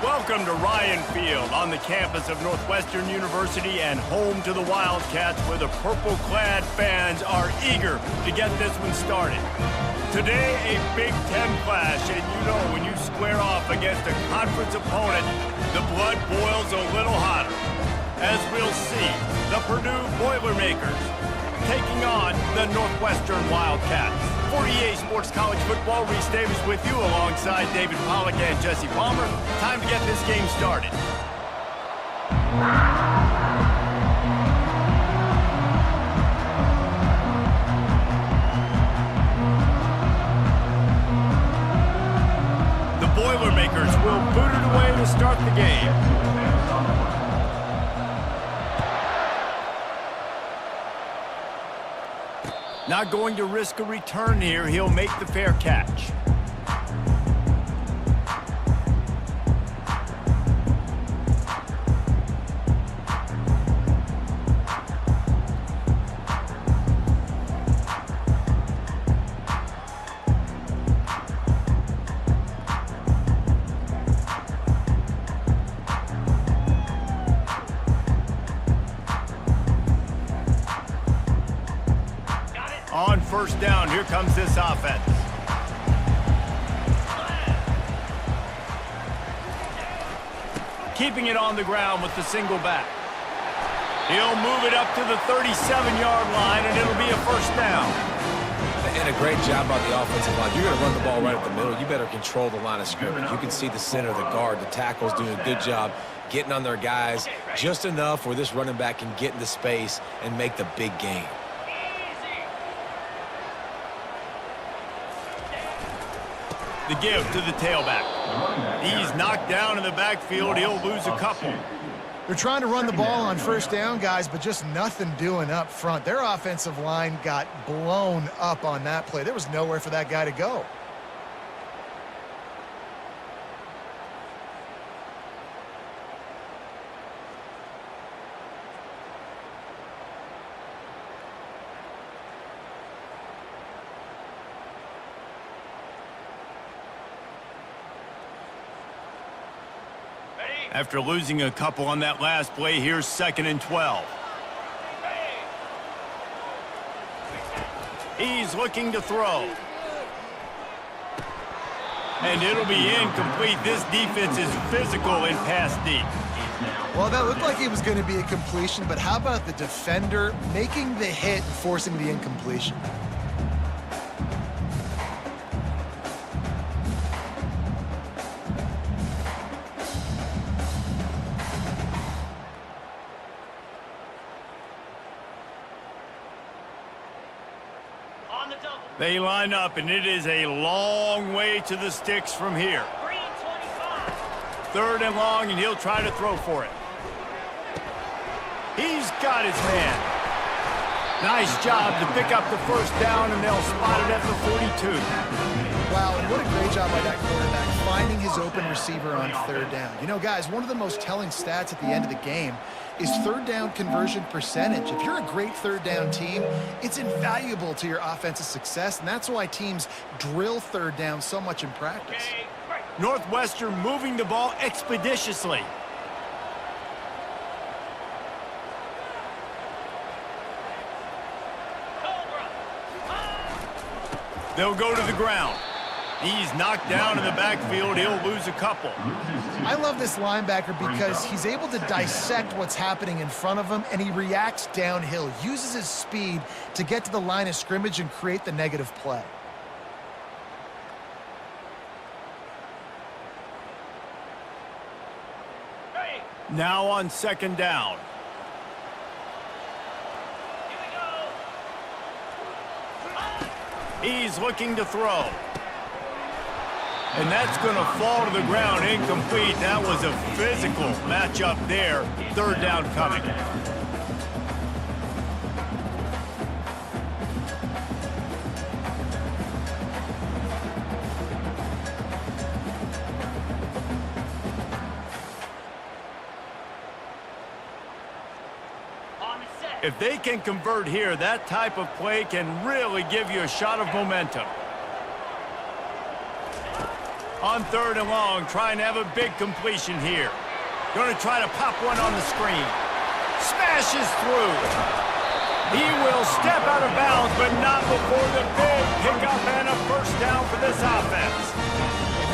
Welcome to Ryan Field on the campus of Northwestern University and home to the Wildcats, where the purple-clad fans are eager to get this one started. Today, a Big Ten clash, and you know when you square off against a conference opponent, the blood boils a little hotter. As we'll see, the Purdue Boilermakers taking on the Northwestern Wildcats. For EA Sports College Football, Reese Davis with you alongside David Pollack and Jessie Palmer. Time to get this game started. The Boilermakers will boot it away to start the game. Not going to risk a return here. He'll make the fair catch. On first down, here comes this offense. Keeping it on the ground with the single back. He'll move it up to the 37-yard line, and it'll be a first down. And a great job by the offensive line. You're going to run the ball right up the middle. You better control the line of scrimmage. You can see the center, the guard, the tackles doing a good job getting on their guys just enough where this running back can get into space and make the big gain. The give to the tailback. He's knocked down in the backfield. He'll lose a couple. They're trying to run the ball on first down, guys, but just nothing doing up front. Their offensive line got blown up on that play. There was nowhere for that guy to go. After losing a couple on that last play, here's 2nd and 12. He's looking to throw. And it'll be incomplete. This defense is physical in pass deep. Well, that looked like it was going to be a completion, but how about the defender making the hit and forcing the incompletion? They line up, and it is a long way to the sticks from here. 3rd and long, and he'll try to throw for it. He's got his man. Nice job to pick up the first down, and they'll spot it at the 42. Wow, and what a great job by that quarterback, finding his open receiver on 3rd down. You know, guys, one of the most telling stats at the end of the game is 3rd down conversion percentage. If you're a great 3rd down team, it's invaluable to your offensive success, and that's why teams drill 3rd down so much in practice. Northwestern moving the ball expeditiously. They'll go to the ground. He's knocked down in the backfield. He'll lose a couple. I love this linebacker because he's able to dissect what's happening in front of him, and he reacts downhill, uses his speed to get to the line of scrimmage and create the negative play. Now on 2nd down. He's looking to throw. And that's going to fall to the ground incomplete. That was a physical matchup there. 3rd down coming. If they can convert here, that type of play can really give you a shot of momentum. On 3rd and long, trying to have a big completion here. Going to try to pop one on the screen. Smashes through. He will step out of bounds, but not before the big pickup and a first down for this offense.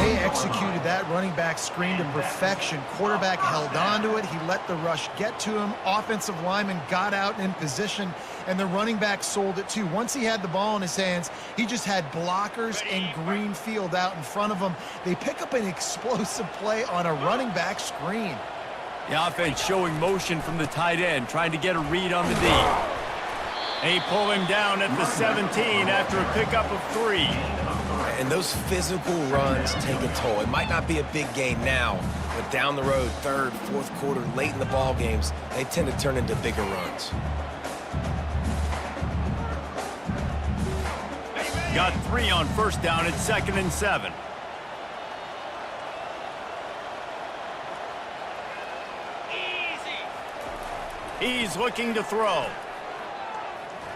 They executed that running back screen to perfection. Quarterback held on to it. He let the rush get to him. Offensive lineman got out in position, and the running back sold it too. Once he had the ball in his hands, he just had blockers and green field out in front of him. They pick up an explosive play on a running back screen. The offense showing motion from the tight end, trying to get a read on the D. They pull him down at the 17 after a pickup of 3. And those physical runs take a toll. It might not be a big gain now, but down the road, 3rd, 4th quarter, late in the ball games, they tend to turn into bigger runs. Got 3 on first down at 2nd and 7. He's looking to throw.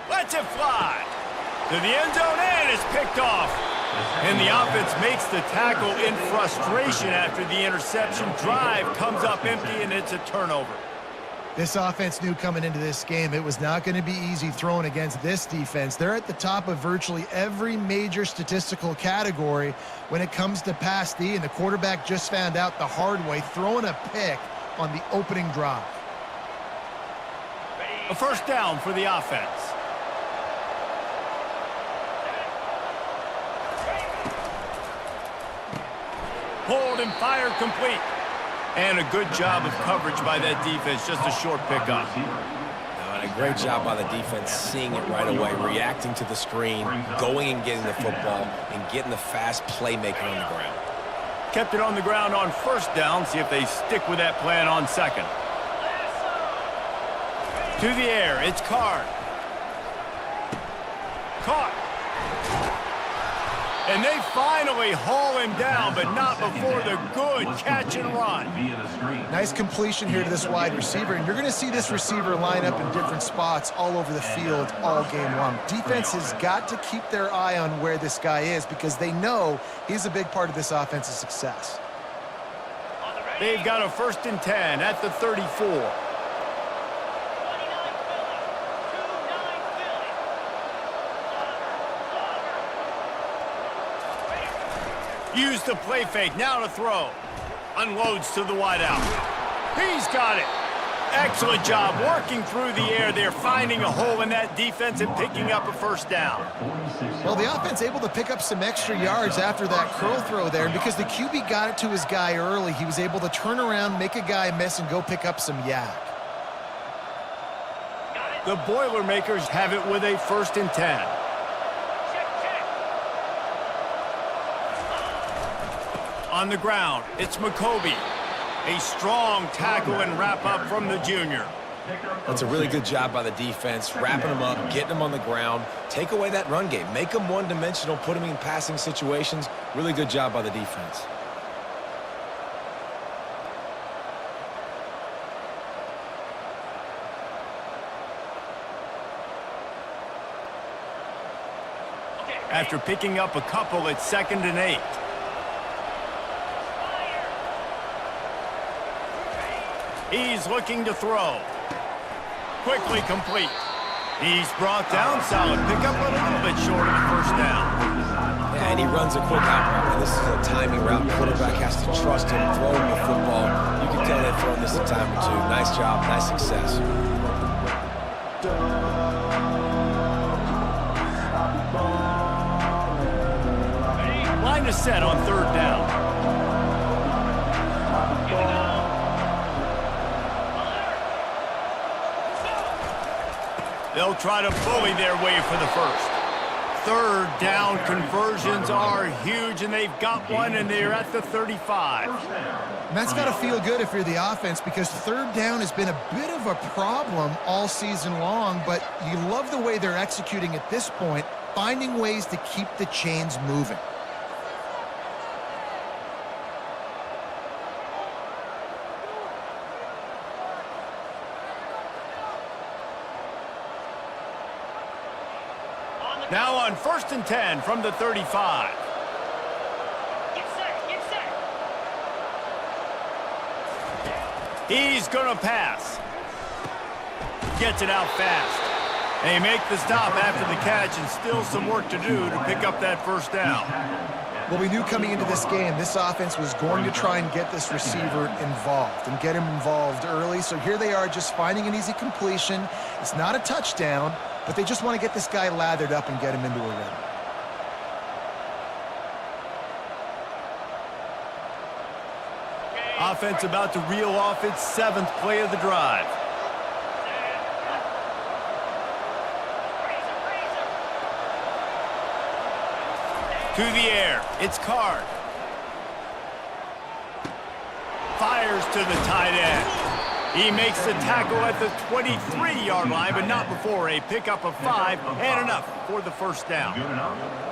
Lets it fly. To the end zone and is picked off. And the offense makes the tackle in frustration after the interception. Drive comes up empty, and it's a turnover. This offense knew coming into this game it was not going to be easy throwing against this defense. They're at the top of virtually every major statistical category when it comes to pass D, and the quarterback just found out the hard way, throwing a pick on the opening drive. A first down for the offense. Hold and fire complete. And a good job of coverage by that defense. Just a short pickup. And a great job by the defense seeing it right away, reacting to the screen, going and getting the football, and getting the fast playmaker on the ground. Kept it on the ground on first down. See if they stick with that plan on 2nd. To the air. It's Card. Caught. And they finally haul him down, but not before the good catch and run. Nice completion here to this wide receiver, and you're going to see this receiver line up in different spots all over the field all game long. Defense has got to keep their eye on where this guy is because they know he's a big part of this offense's success. They've got a 1st and 10 at the 34. Use the play fake, now to throw. Unloads to the wideout. He's got it. Excellent job working through the air there, finding a hole in that defense and picking up a first down. Well, the offense able to pick up some extra yards after that curl throw there, because the QB got it to his guy early. He was able to turn around, make a guy miss, and go pick up some yak. The Boilermakers have it with a 1st and 10. On the ground, it's McCoby. A strong tackle and wrap-up from the junior. That's a really good job by the defense, wrapping them up, getting them on the ground. Take away that run game. Make them one-dimensional, put them in passing situations. Really good job by the defense. After picking up a couple at 2nd and 8. He's looking to throw. Quickly complete. He's brought down. Solid pickup, but a little bit short of the first down. Yeah, and he runs a quick out route. And this is a timing route. Quarterback has to trust him, throw him the football. You can tell they've thrown this a time or two. Nice job, nice success. Line is set on 3rd down. They'll try to bully their way for the first. 3rd down conversions are huge, and they've got one, and they're at the 35. And that's got to feel good if you're the offense, because 3rd down has been a bit of a problem all season long, but you love the way they're executing at this point, finding ways to keep the chains moving. Now on 1st and 10 from the 35. Get set, get set. He's going to pass. Gets it out fast. They make the stop after the catch, and still some work to do to pick up that first down. Well, we knew coming into this game, this offense was going to try and get this receiver involved and get him involved early. So here they are just finding an easy completion. It's not a touchdown, but they just want to get this guy lathered up and get him into a rhythm. Offense about to reel off its 7th play of the drive. To the air, it's Card. Fires to the tight end. He makes the tackle at the 23-yard line, but not before a pickup of 5 and enough for the first down.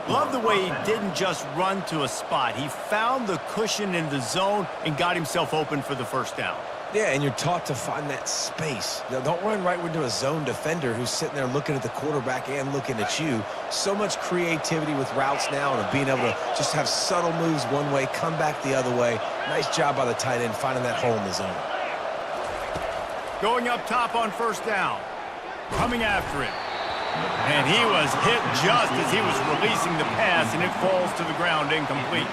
Love the way he didn't just run to a spot. He found the cushion in the zone and got himself open for the first down. Yeah, and you're taught to find that space. Now, don't run right into a zone defender who's sitting there looking at the quarterback and looking at you. So much creativity with routes now and being able to just have subtle moves one way, come back the other way. Nice job by the tight end finding that hole in the zone. Going up top on first down. Coming after him. And he was hit just as he was releasing the pass, and it falls to the ground incomplete.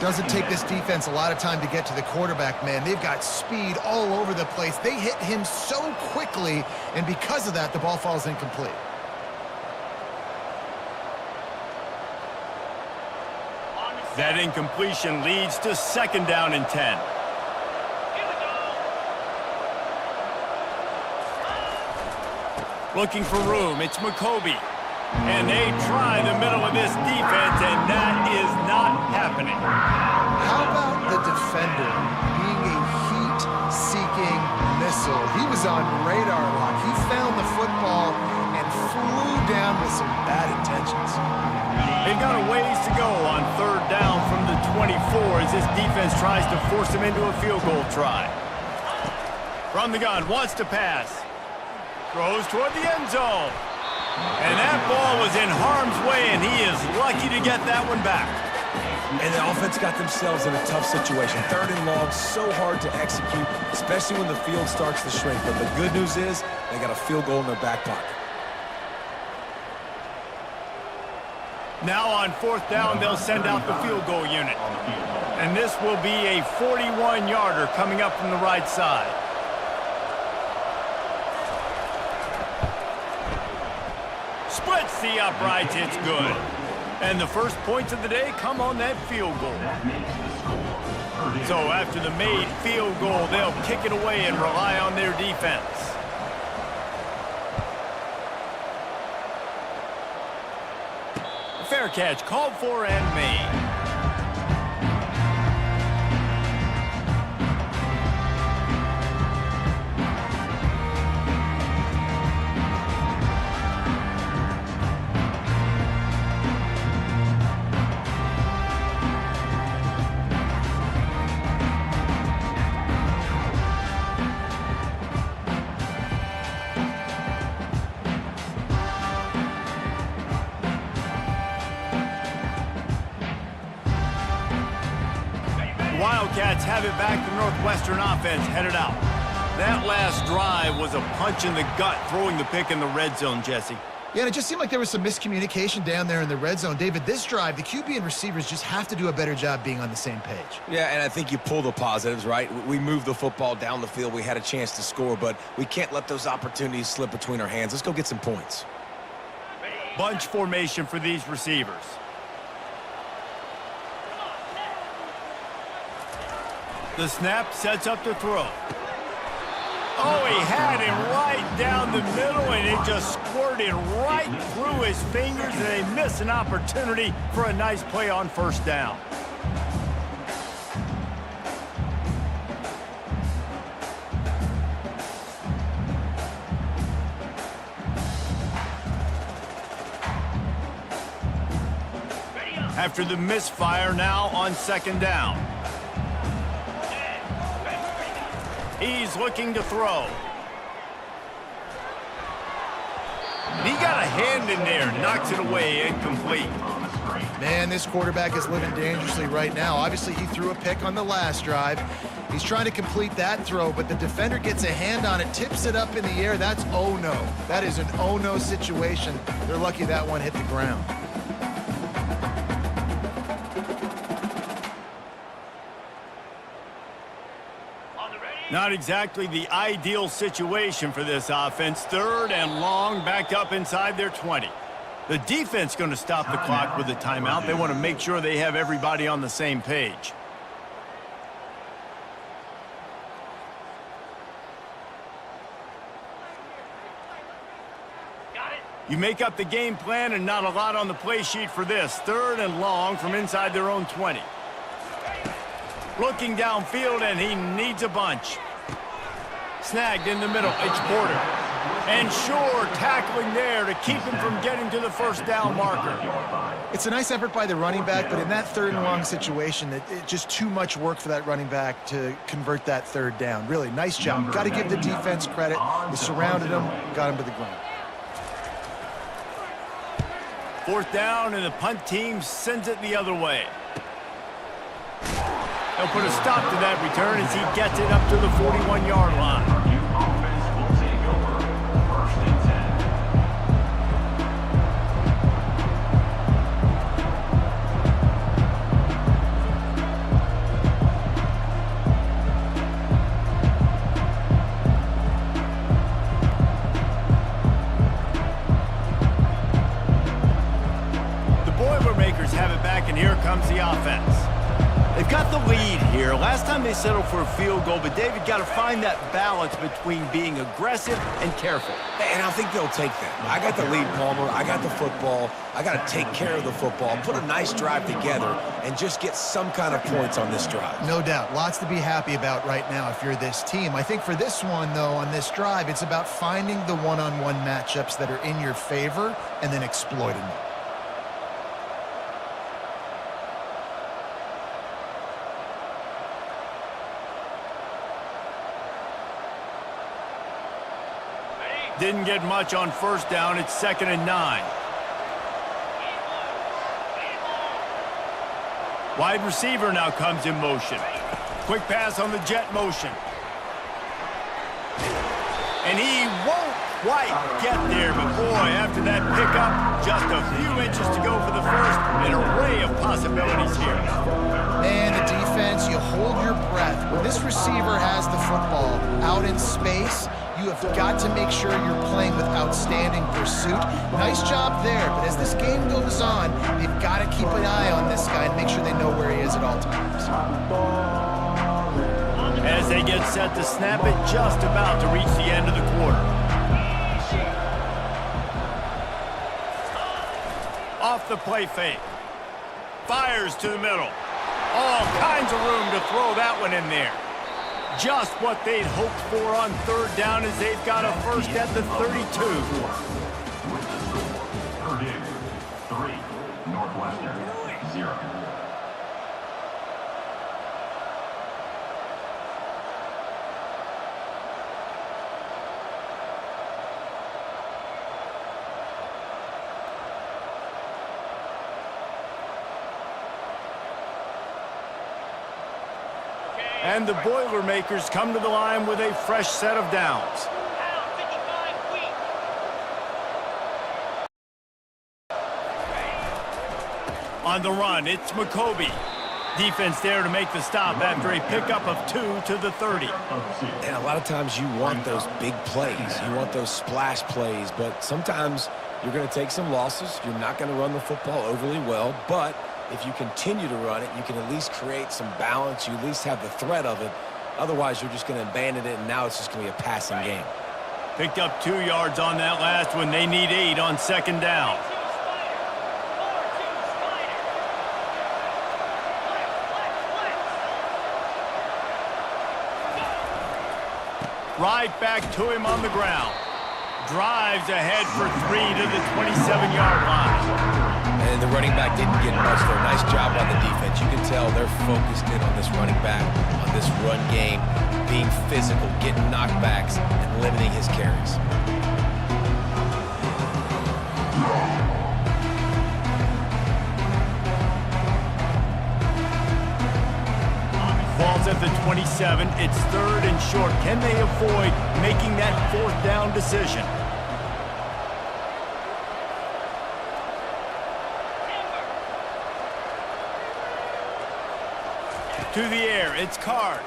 Doesn't take this defense a lot of time to get to the quarterback, man. They've got speed all over the place. They hit him so quickly, and because of that, the ball falls incomplete. That incompletion leads to 2nd down and 10. Looking for room, it's McCarthy. And they try the middle of this defense, and that is not happening. How about the defender being a heat-seeking missile? He was on radar lock. He found the football and flew down with some bad intentions. They've got a ways to go on 3rd down from the 24 as this defense tries to force him into a field goal try. From the gun, wants to pass. Throws toward the end zone. And that ball was in harm's way, and he is lucky to get that one back. And the offense got themselves in a tough situation. 3rd and long, so hard to execute, especially when the field starts to shrink. But the good news is they got a field goal in their back pocket. Now on 4th down, they'll send out the field goal unit. And this will be a 41-yarder coming up from the right side. Splits the uprights, it's good. And the first points of the day come on that field goal. So after the made field goal, they'll kick it away and rely on their defense. Fair catch called for and made. Wildcats have it back. The Northwestern offense headed out. That last drive was a punch in the gut, throwing the pick in the red zone, Jesse. Yeah, and it just seemed like there was some miscommunication down there in the red zone. David, this drive, the QB and receivers just have to do a better job being on the same page. Yeah, and I think you pull the positives, right? We moved the football down the field. We had a chance to score, but we can't let those opportunities slip between our hands. Let's go get some points. Bunch formation for these receivers. The snap sets up the throw. Oh, he had him right down the middle, and it just squirted right through his fingers, and they miss an opportunity for a nice play on first down. After the misfire, now on 2nd down. He's looking to throw. And he got a hand in there, knocks it away, incomplete. Man, this quarterback is living dangerously right now. Obviously, he threw a pick on the last drive. He's trying to complete that throw, but the defender gets a hand on it, tips it up in the air. That's oh no. That is an oh no situation. They're lucky that one hit the ground. Not exactly the ideal situation for this offense. 3rd and long, backed up inside their 20. The defense going to stop the clock with a timeout. They want to make sure they have everybody on the same page. You make up the game plan and not a lot on the play sheet for this. 3rd and long from inside their own 20. Looking downfield, and he needs a bunch. Snagged in the middle, it's Porter. And sure, tackling there to keep him from getting to the first down marker. It's a nice effort by the running back, but in that 3rd and long situation, it's just too much work for that running back to convert that 3rd down. Really, nice job. Got to give the defense credit. They surrounded him, got him to the ground. 4th down, and the punt team sends it the other way. They'll put a stop to that return as he gets it up to the 41-yard line. The Boilermakers have it back, and here comes the offense. They've got the lead here. Last time they settled for a field goal, but David got to find that balance between being aggressive and careful. And I think they'll take that. I got the lead, Palmer. I got the football. I got to take care of the football, put a nice drive together, and just get some kind of points on this drive. No doubt. Lots to be happy about right now if you're this team. I think for this one, though, on this drive, it's about finding the one-on-one matchups that are in your favor and then exploiting them. Didn't get much on 1st down. It's 2nd and 9. Wide receiver now comes in motion. Quick pass on the jet motion. And he won't quite get there, but boy, after that pickup, just a few inches to go for the first. An array of possibilities here. Man, the defense, you hold your breath. When this receiver has the football out in space, you have got to make sure you're playing with outstanding pursuit. Nice job there, but as this game goes on, they've got to keep an eye on this guy and make sure they know where he is at all times. As they get set to snap it, just about to reach the end of the quarter. Off the play fake. Fires to the middle. All kinds of room to throw that one in there. Just what they'd hoped for on 3rd down as they've got a first at the 32. Purdue 3, Northwestern 0. And the Boilermakers come to the line with a fresh set of downs. On the run, it's McCoby. Defense there to make the stop after a pickup of 2 to the 30. And a lot of times you want those big plays. You want those splash plays, but sometimes you're going to take some losses. You're not going to run the football overly well, but if you continue to run it, you can at least create some balance. You at least have the threat of it. Otherwise, you're just going to abandon it, and now it's just going to be a passing game. Picked up 2 yards on that last one. They need 8 on 2nd down. Right back to him on the ground. Drives ahead for 3 to the 27-yard line. And the running back didn't get much there. Nice job on the defense. You can tell they're focused in on this running back, on this run game, being physical, getting knockbacks, and limiting his carries. 27. It's 3rd and short. Can they avoid making that 4th down decision? To the air, it's Card.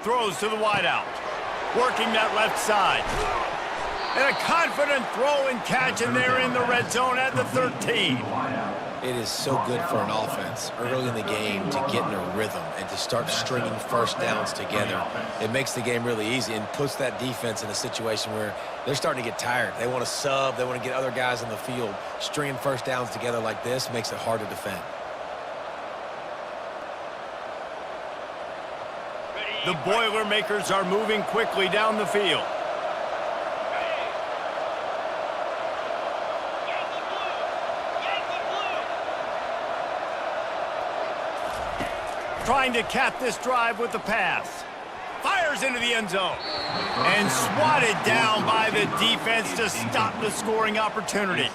Throws to the wideout. Working that left side. And a confident throw and catch, and they're in the red zone at the 13. It is so good for an offense early in the game to get in a rhythm and to start stringing first downs together. It makes the game really easy and puts that defense in a situation where they're starting to get tired. They want to sub. They want to get other guys on the field. Stringing first downs together like this makes it hard to defend. The Boilermakers are moving quickly down the field. Trying to cap this drive with the pass. Fires into the end zone. And swatted down by the defense to stop the scoring opportunity.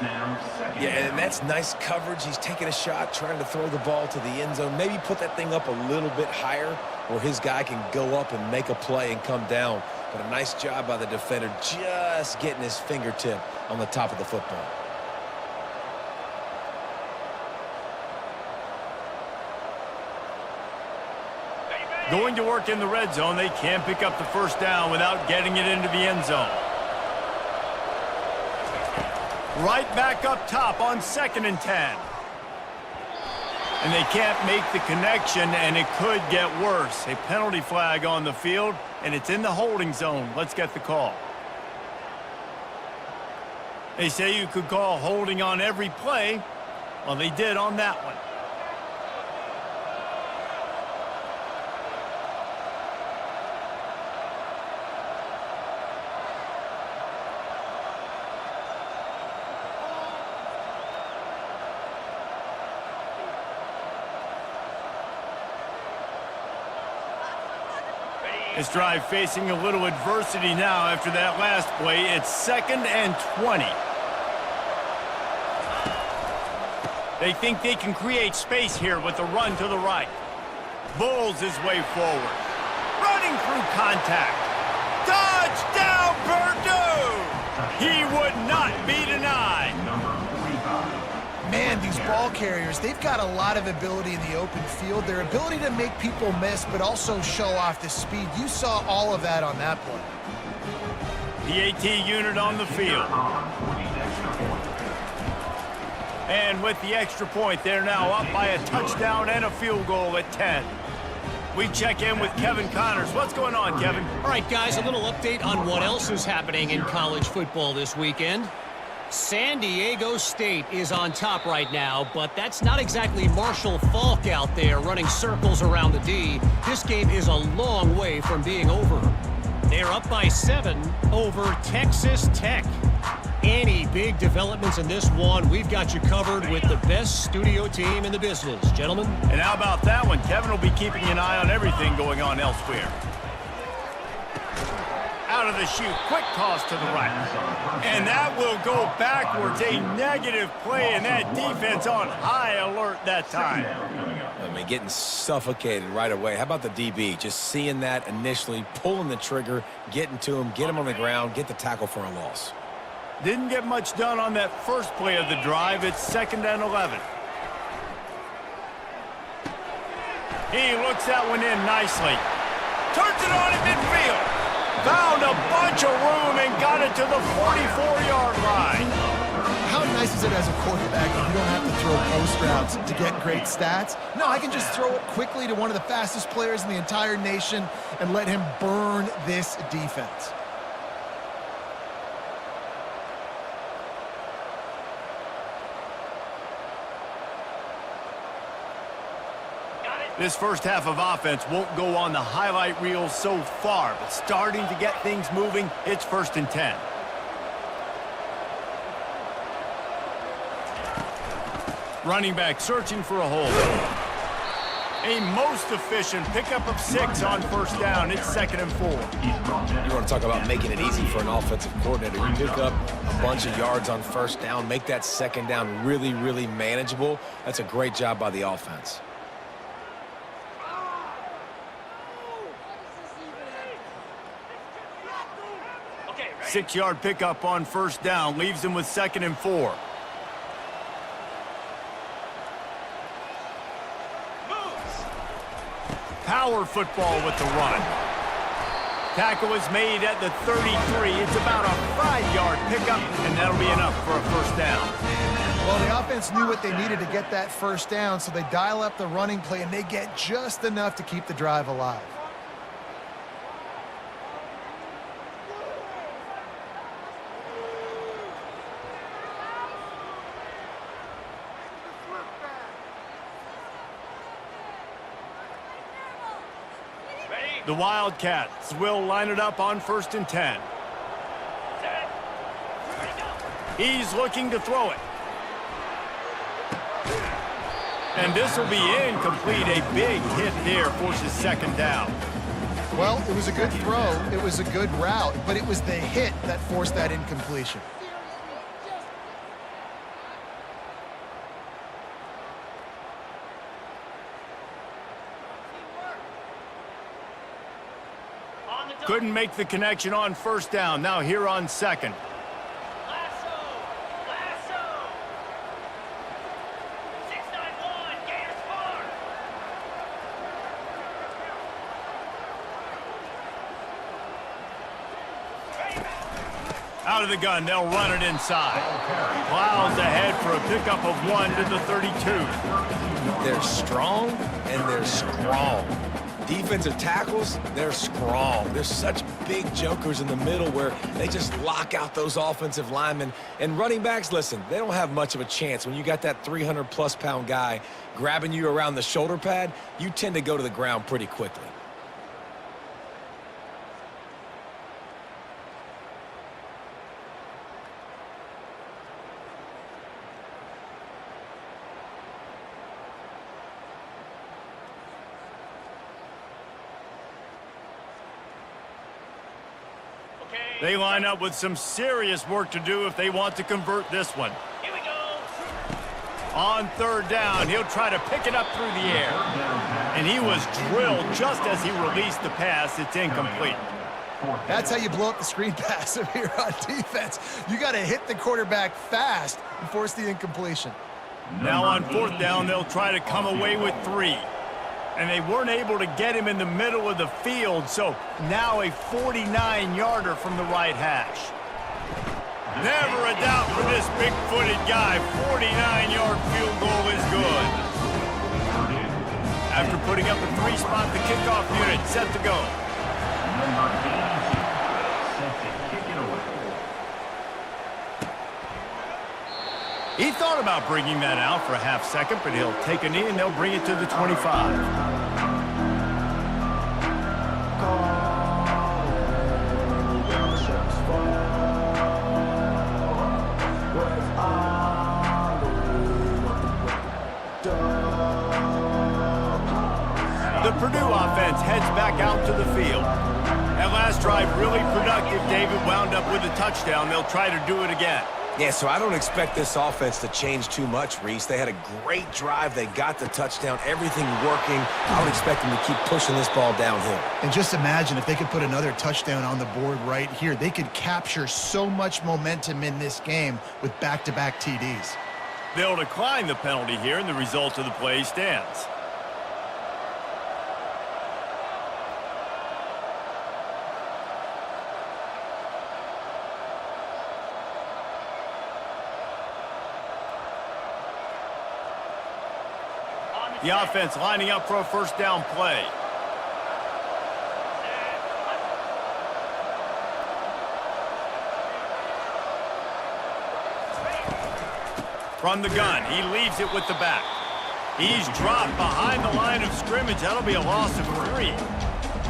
Yeah, and that's nice coverage. He's taking a shot, trying to throw the ball to the end zone. Maybe put that thing up a little bit higher where his guy can go up and make a play and come down. But a nice job by the defender just getting his fingertip on the top of the football. Going to work in the red zone. They can't pick up the first down without getting it into the end zone. Right back up top on 2nd and 10. And they can't make the connection, and it could get worse. A penalty flag on the field, and it's in the holding zone. Let's get the call. They say you could call holding on every play. Well, they did on that one. This drive facing a little adversity now after that last play. It's 2nd and 20. They think they can create space here with a run to the right. Bowls his way forward. Running through contact. Touchdown, Purdue! He would not be denied. Man, these ball carriers, they've got a lot of ability in the open field. Their ability to make people miss, but also show off the speed. You saw all of that on that play. The AT unit on the field. And with the extra point, they're now up by a touchdown and a field goal at 10. We check in with Kevin Connors. What's going on, Kevin? All right, guys, a little update on what else is happening in college football this weekend. San Diego State is on top right now, but that's not exactly Marshall Faulk out there running circles around the D. This game is a long way from being over. They're up by 7 over Texas Tech. Any big developments in this one, we've got you covered with the best studio team in the business, gentlemen. And how about that one? Kevin will be keeping an eye on everything going on elsewhere. Out of the chute, quick toss to the right. And that will go backwards. A negative play, and that defense on high alert that time. I mean, getting suffocated right away. How about the DB? Just seeing that initially, pulling the trigger, getting to him, get him on the ground, get the tackle for a loss. Didn't get much done on that first play of the drive. It's 2nd and 11. He looks that one in nicely. Turns it on at midfield. Found a bunch of room and got it to the 44-yard line. How nice is it as a quarterback that you don't have to throw post routes to get great stats? No, I can just throw it quickly to one of the fastest players in the entire nation and let him burn this defense. This first half of offense won't go on the highlight reel so far, but starting to get things moving, it's 1st and 10. Running back searching for a hole. A most efficient pickup of 6 on first down. It's 2nd and 4. You want to talk about making it easy for an offensive coordinator. You pick up a bunch of yards on first down, make that 2nd down really, really manageable. That's a great job by the offense. 6-yard pickup on first down leaves him with 2nd and 4. Power football with the run. Tackle is made at the 33. It's about a 5-yard pickup, and that'll be enough for a first down. Well, the offense knew what they needed to get that first down, so they dial up the running play, and they get just enough to keep the drive alive. The Wildcats will line it up on 1st and 10. He's looking to throw it. And this will be incomplete. A big hit there forces 2nd down. Well, it was a good throw. It was a good route, but it was the hit that forced that incompletion. Couldn't make the connection on first down. Now here on 2nd. Out of the gun, they'll run it inside. Plows ahead for a pickup of 1 to the 32. They're strong and they're strong. Defensive tackles, they're strong. There's such big jokers in the middle where they just lock out those offensive linemen. And running backs, listen, they don't have much of a chance. When you got that 300-plus pound guy grabbing you around the shoulder pad, you tend to go to the ground pretty quickly. They line up with some serious work to do if they want to convert this one. Here we go. On 3rd down, he'll try to pick it up through the air. And he was drilled just as he released the pass. It's incomplete. That's how you blow up the screen pass if you're on defense. You got to hit the quarterback fast and force the incompletion. Now on 4th down, they'll try to come away with 3. And they weren't able to get him in the middle of the field, so now a 49-yarder from the right hash. Never a doubt for this big-footed guy. 49-yard field goal is good. After putting up a 3-spot, the kickoff unit set to go. Number 82, set to kick it away. He thought about bringing that out for a half second, but he'll take a knee and they'll bring it to the 25. The Purdue offense heads back out to the field. That last drive really productive. David wound up with a touchdown. They'll try to do it again. Yeah, so I don't expect this offense to change too much, Reese. They had a great drive. They got the touchdown. Everything working. I would expect them to keep pushing this ball downhill. And just imagine if they could put another touchdown on the board right here. They could capture so much momentum in this game with back-to-back TDs. They'll decline the penalty here, and the result of the play stands. The offense lining up for a first down play. From the gun, he leaves it with the back. He's dropped behind the line of scrimmage. That'll be a loss of 3.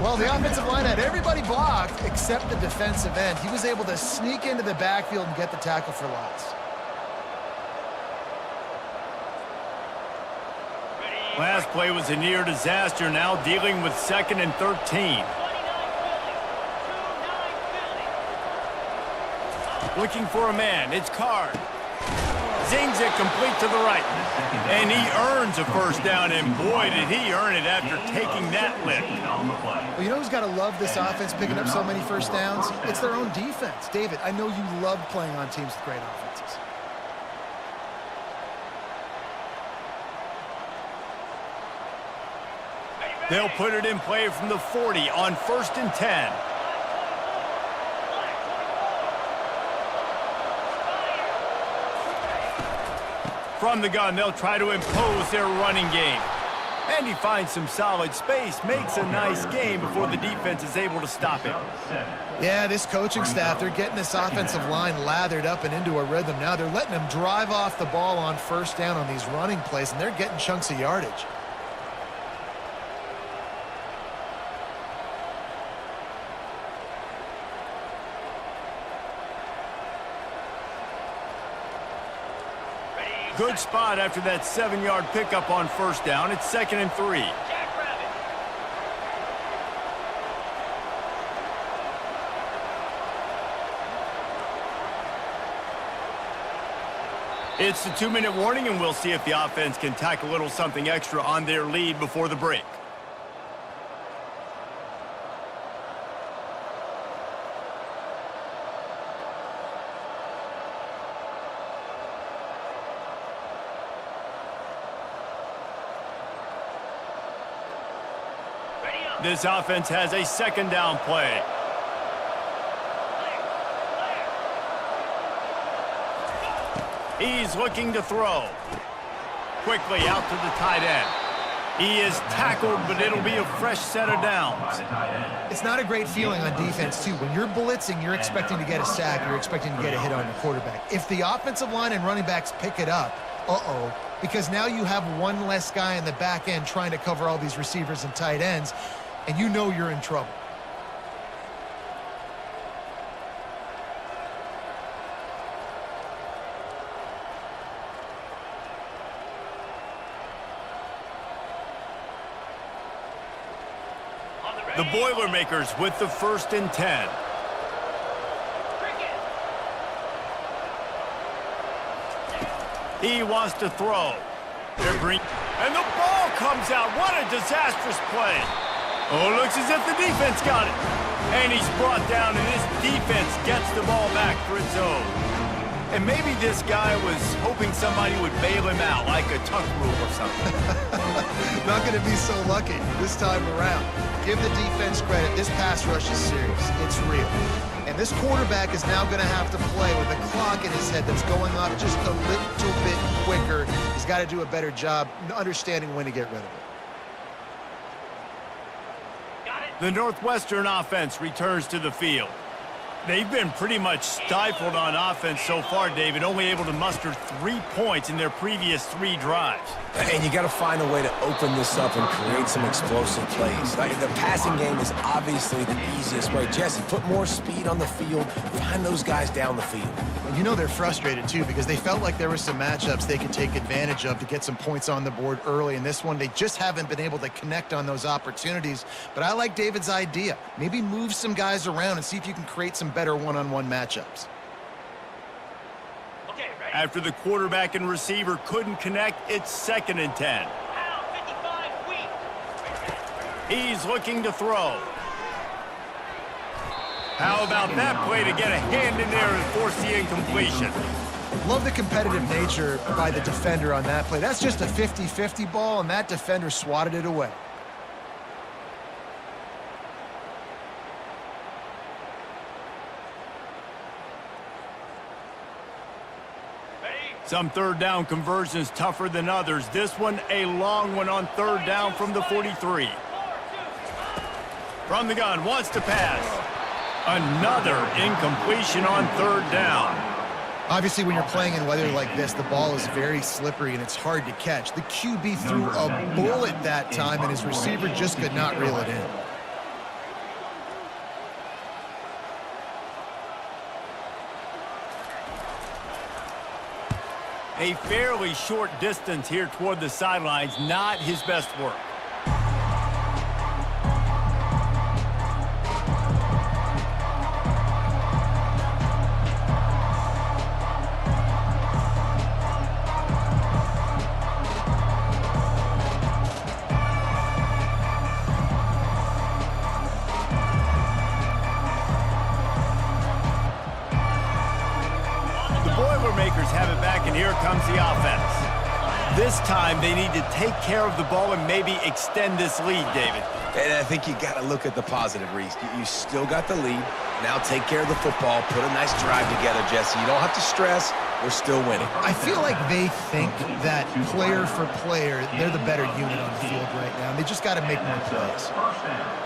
Well, the offensive line had everybody blocked except the defensive end. He was able to sneak into the backfield and get the tackle for loss. Last play was a near disaster, now dealing with 2nd and 13. Looking for a man, it's Card. zings it complete to the right. And he earns a first down, and boy, did he earn it after taking that lift. Well, you know who's got to love this offense picking up so many first downs? It's their own defense. David, I know you love playing on teams with great offenses. They'll put it in play from the 40 on 1st and 10. From the gun, they'll try to impose their running game. And he finds some solid space, makes a nice game before the defense is able to stop him. Yeah, this coaching staff, they're getting this offensive line lathered up and into a rhythm now. They're letting them drive off the ball on first down on these running plays, and they're getting chunks of yardage. Good spot after that 7-yard pickup on first down. It's 2nd and 3. It's the 2-minute warning, and we'll see if the offense can tack a little something extra on their lead before the break. This offense has a 2nd down play. He's looking to throw. Quickly out to the tight end. He is tackled, but it'll be a fresh set of downs. It's not a great feeling on defense, too. When you're blitzing, you're expecting to get a sack. You're expecting to get a hit on your quarterback. If the offensive line and running backs pick it up, because now you have one less guy in the back end trying to cover all these receivers and tight ends, and you know you're in trouble. The Boilermakers with the 1st and 10. He wants to throw. And the ball comes out. What a disastrous play. Oh, looks as if the defense got it. And he's brought down, and this defense gets the ball back for its own. And maybe this guy was hoping somebody would bail him out, like a tuck rule or something. Not going to be so lucky this time around. Give the defense credit. This pass rush is serious. It's real. And this quarterback is now going to have to play with a clock in his head that's going up just a little bit quicker. He's got to do a better job understanding when to get rid of it. The Northwestern offense returns to the field. They've been pretty much stifled on offense so far, David, only able to muster 3 points in their previous 3 drives. And you got to find a way to open this up and create some explosive plays. The passing game is obviously the easiest way. Jessie, put more speed on the field. Find those guys down the field. And you know they're frustrated, too, because they felt like there were some matchups they could take advantage of to get some points on the board early. In this one, they just haven't been able to connect on those opportunities. But I like David's idea. Maybe move some guys around and see if you can create some better one-on-one matchups. After the quarterback and receiver couldn't connect, it's 2nd and 10. He's looking to throw. How about that play to get a hand in there and force the incompletion? Love the competitive nature by the defender on that play. That's just a 50-50 ball, and that defender swatted it away. Some 3rd down conversions tougher than others. This one, a long one on 3rd down from the 43. From the gun, wants to pass. Another incompletion on 3rd down. Obviously, when you're playing in weather like this, the ball is very slippery and it's hard to catch. The QB threw a bullet that time, and his receiver just could not reel it in. A fairly short distance here toward the sidelines, not his best work. and they need to take care of the ball and maybe extend this lead, David. And I think you got to look at the positive, Reese. You still got the lead. Now take care of the football. Put a nice drive together, Jesse. You don't have to stress. We're still winning. I feel like they think that player for player, they're the better unit on the field right now. And they just got to make more plays.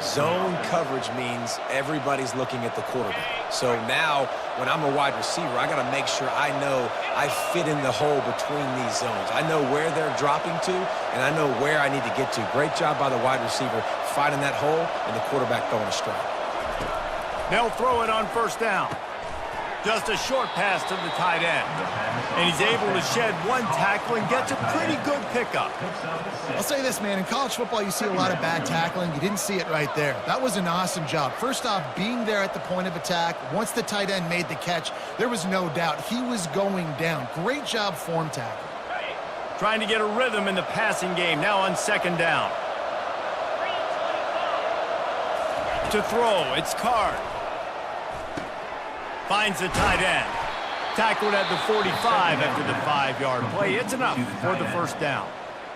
Zone coverage means everybody's looking at the quarterback. So now, when I'm a wide receiver, I got to make sure I know I fit in the hole between these zones. I know where they're dropping to, and I know where I need to get to. Great job by the wide receiver finding that hole and the quarterback throwing a strike. They'll throw it on first down. Just a short pass to the tight end. And he's able to shed one tackle and gets a pretty good pickup. I'll say this, man. In college football, you see a lot of bad tackling. You didn't see it right there. That was an awesome job. First off, being there at the point of attack. Once the tight end made the catch, there was no doubt he was going down. Great job form tackle. Trying to get a rhythm in the passing game. Now on second down. To throw, it's Card. Finds the tight end. Tackled at the 45 after the 5-yard play. It's enough for the first down.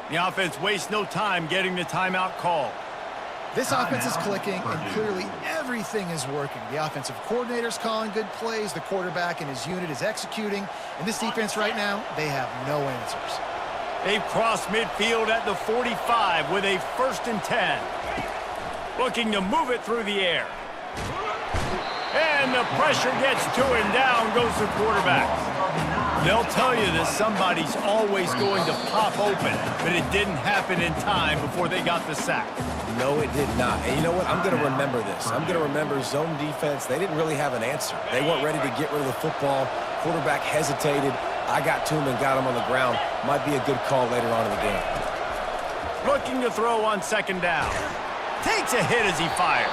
The offense wastes no time getting the timeout called. This offense is clicking, and clearly everything is working. The offensive coordinator's calling good plays. The quarterback and his unit is executing. And this defense right now, they have no answers. They've crossed midfield at the 45 with a 1st and 10. Looking to move it through the air. And the pressure gets to him. Down goes the quarterback. They'll tell you that somebody's always going to pop open, but it didn't happen in time before they got the sack. No, it did not. And you know what? I'm going to remember this. I'm going to remember zone defense. They didn't really have an answer. They weren't ready to get rid of the football. Quarterback hesitated. I got to him and got him on the ground. Might be a good call later on in the game. Looking to throw on second down. Takes a hit as he fires.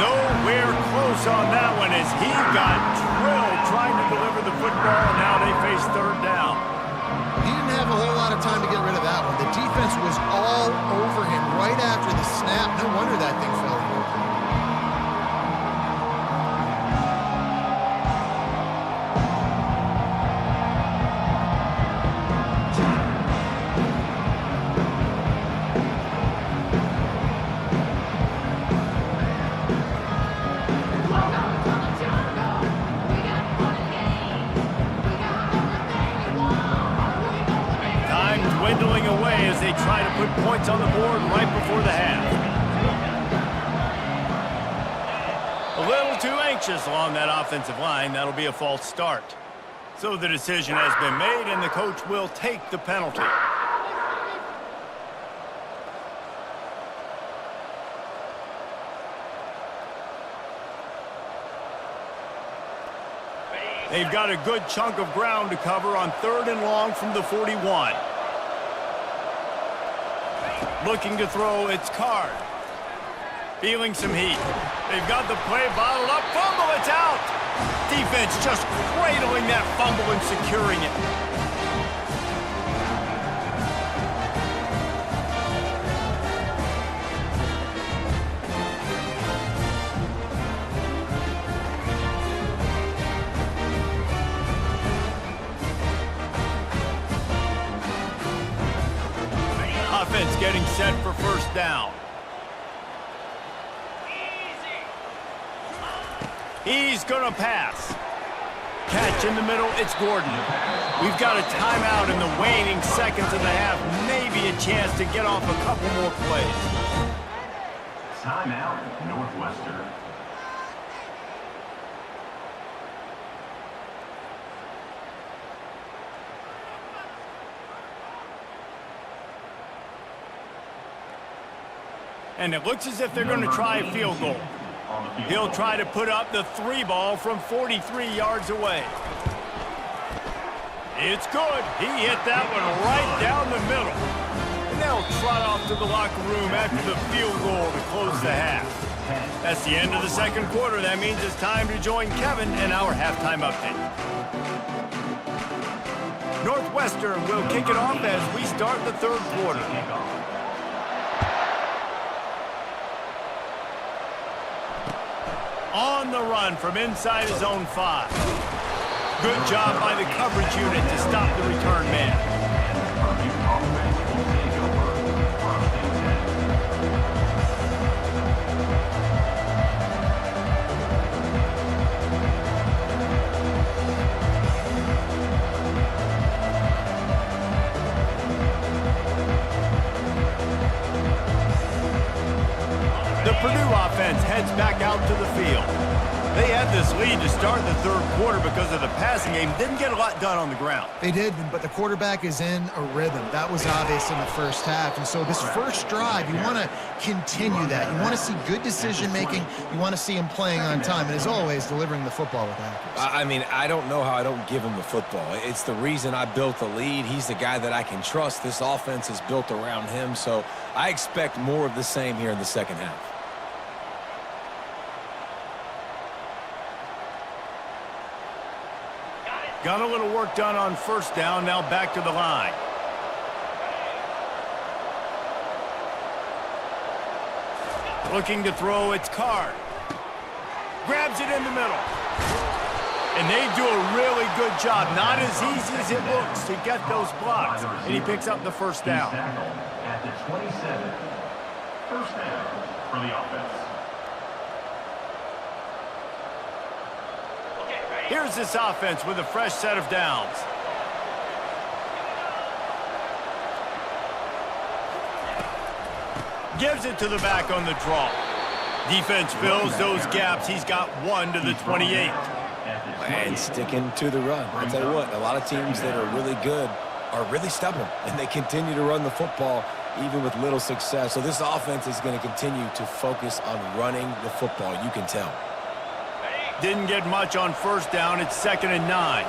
Nowhere close on that one as he got drilled trying to deliver the football, and now they face third down. He didn't have a whole lot of time to get rid of that one. The defense was all over him right after the snap. No wonder that thing fell incomplete. Dwindling away as they try to put points on the board right before the half. A little too anxious along that offensive line. That'll be a false start. So the decision has been made, and the coach will take the penalty. They've got a good chunk of ground to cover on 3rd and long from the 41. Looking to throw, it's Card. Feeling some heat. They've got the play bottled up. Fumble, it's out! Defense just cradling that fumble and securing it. Offense getting set for first down. He's gonna pass. Catch in the middle, it's Gordon. We've got a timeout in the waning seconds of the half. Maybe a chance to get off a couple more plays. Timeout, Northwestern. And it looks as if they're going to try a field goal. He'll try to put up the 3 ball from 43 yards away. It's good. He hit that one right down the middle. And they'll trot off to the locker room after the field goal to close the half. That's the end of the second quarter. That means it's time to join Kevin in our halftime update. Northwestern will kick it off as we start the third quarter. On the run from inside his own 5. Good job by the coverage unit to stop the return man. Purdue offense heads back out to the field. They had this lead to start the third quarter because of the passing game. Didn't get a lot done on the ground. They did, but the quarterback is in a rhythm. That was obvious in the first half. And so this first drive, you want to continue that. You want to see good decision-making. You want to see him playing on time. And as always, delivering the football with accuracy. I mean, I don't know how I don't give him the football. It's the reason I built the lead. He's the guy that I can trust. This offense is built around him. So I expect more of the same here in the second half. Got a little work done on first down. Now back to the line. Looking to throw, it's Card. Grabs it in the middle. And they do a really good job. Not as easy as it looks to get those blocks. And he picks up the first down. At the 27. First down for the offense. Here's this offense with a fresh set of downs. Gives it to the back on the draw. Defense fills those gaps. He's got one to the 28. And sticking to the run. I'll tell you what, a lot of teams that are really good are really stubborn, and they continue to run the football even with little success. So this offense is going to continue to focus on running the football. You can tell. Didn't get much on first down. It's 2nd and 9.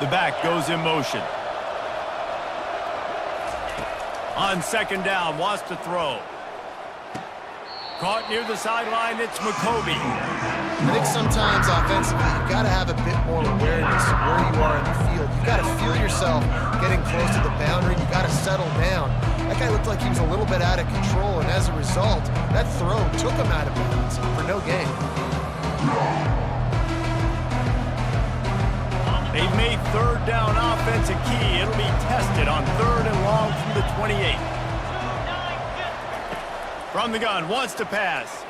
The back goes in motion. On 2nd down, wants to throw. Caught near the sideline, it's McCarthy. I think sometimes offensively, you've got to have a bit more awareness of where you are in the field. You've got to feel yourself getting close to the boundary. You've got to settle down. That guy looked like he was a little bit out of control, and as a result, that throw took him out of bounds for no gain. They've made 3rd down offense a key. It'll be tested on 3rd and long from the 28. From the gun, wants to pass.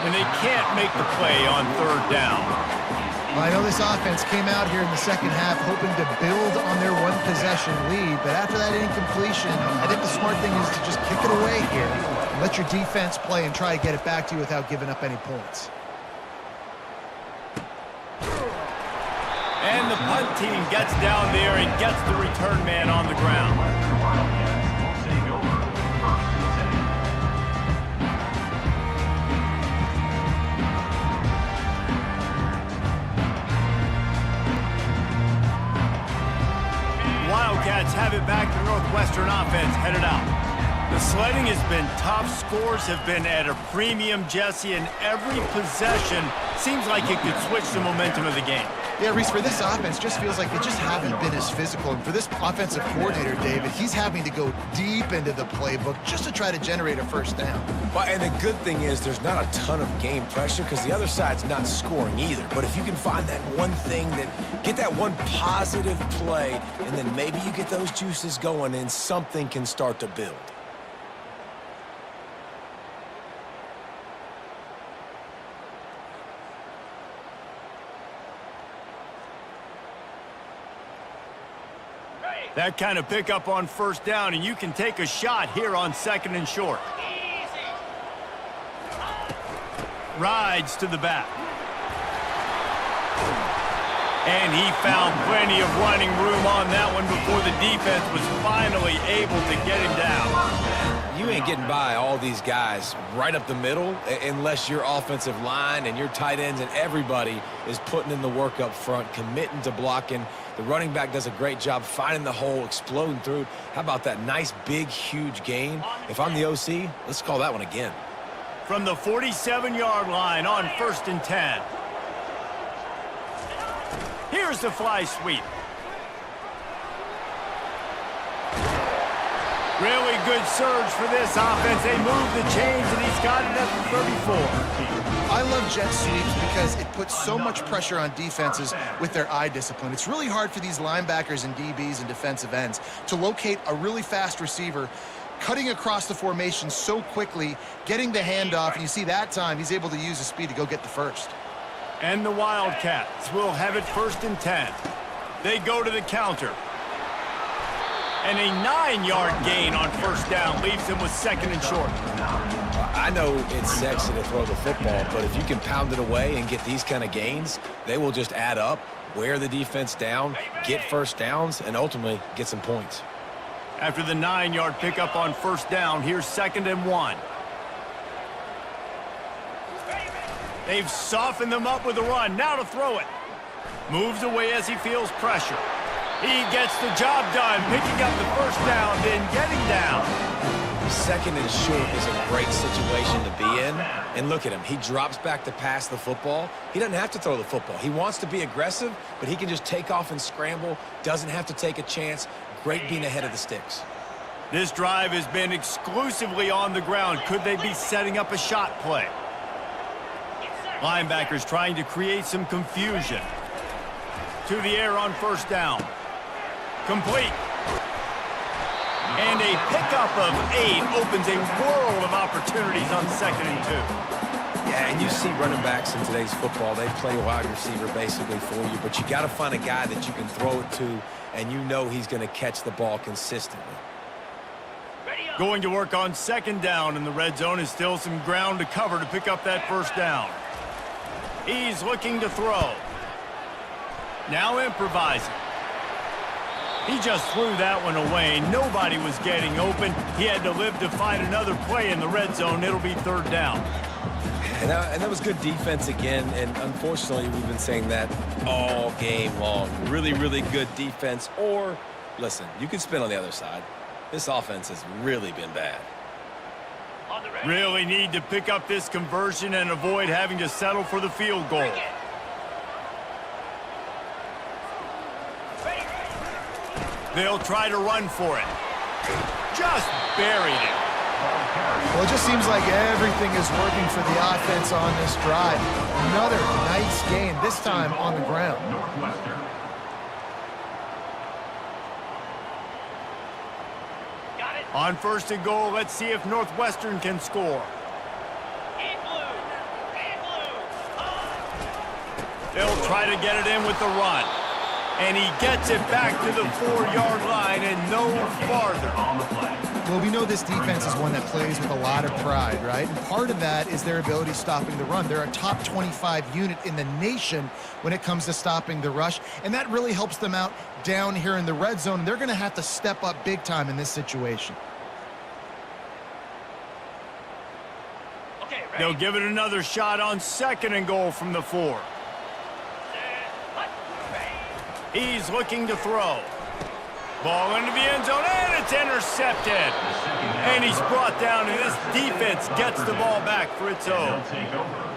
And they can't make the play on 3rd down. Well, I know this offense came out here in the second half hoping to build on their one-possession lead, but after that incompletion, I think the smart thing is to just kick it away here and let your defense play and try to get it back to you without giving up any points. And the punt team gets down there and gets the return man on the ground. Wildcats have it back. The Northwestern offense headed out. The sledding has been tough. Scores have been at a premium, Jessie, and every possession seems like it could switch the momentum of the game. Yeah, Reese, for this offense, just feels like they just haven't been as physical. And for this offensive coordinator, David, he's having to go deep into the playbook just to try to generate a first down. Well, and the good thing is there's not a ton of game pressure because the other side's not scoring either. But if you can find that one thing, get that one positive play, and then maybe you get those juices going and something can start to build. That kind of pickup on first down, and you can take a shot here on 2nd and short. Rides to the back. And he found plenty of running room on that one before the defense was finally able to get him down. You ain't getting by all these guys right up the middle unless your offensive line and your tight ends and everybody is putting in the work up front, committing to blocking. The running back does a great job finding the hole, exploding through. How about that nice, big, huge gain? If I'm the OC, let's call that one again. From the 47-yard line on 1st and 10. Here's the fly sweep. Really good surge for this offense. They move the chains, and he's got it at the 34. I love jet sweeps because it puts so much pressure on defenses with their eye discipline. It's really hard for these linebackers and DBs and defensive ends to locate a really fast receiver cutting across the formation so quickly, getting the handoff, and you see that time he's able to use his speed to go get the first. And the Wildcats will have it 1st and 10. They go to the counter. And a 9-yard gain on 1st down leaves them with 2nd and short. I know it's sexy to throw the football, but if you can pound it away and get these kind of gains, they will just add up, wear the defense down, get 1st downs, and ultimately get some points. After the 9-yard pickup on 1st down, here's 2nd and 1. They've softened them up with a run. Now to throw it. Moves away as he feels pressure. He gets the job done, picking up the 1st down, then getting down. 2nd and short is a great situation to be in. And look at him. He drops back to pass the football. He doesn't have to throw the football. He wants to be aggressive, but he can just take off and scramble. Doesn't have to take a chance. Great being ahead of the sticks. This drive has been exclusively on the ground. Could they be setting up a shot play? Linebackers trying to create some confusion. To the air on 1st down. Complete. And a pickup of 8 opens a world of opportunities on 2nd and 2. Yeah, and you see running backs in today's football, they play wide receiver basically for you, but you got to find a guy that you can throw it to, and you know he's going to catch the ball consistently. Going to work on 2nd down, and the red zone is still some ground to cover to pick up that 1st down. He's looking to throw. Now improvising. He just threw that one away. Nobody was getting open. He had to live to find another play in the red zone. It'll be 3rd down. And that was good defense again, and unfortunately we've been saying that all game long. Really, really good defense. Or, listen, you can spin on the other side. This offense has really been bad. Really need to pick up this conversion and avoid having to settle for the field goal. They'll try to run for it. Just buried it. Well, it just seems like everything is working for the offense on this drive. Another nice gain, this time on the ground. Northwestern. On 1st and goal, let's see if Northwestern can score. They'll try to get it in with the run. And he gets it back to the 4-yard line and no farther. On the play. Well, we know this defense is one that plays with a lot of pride, right? And part of that is their ability stopping the run. They're a top 25 unit in the nation when it comes to stopping the rush, and that really helps them out down here in the red zone. And they're going to have to step up big time in this situation. They'll give it another shot on 2nd and goal from the 4. He's looking to throw. Ball into the end zone, and it's intercepted. And he's brought down, and this defense gets the ball back for its own.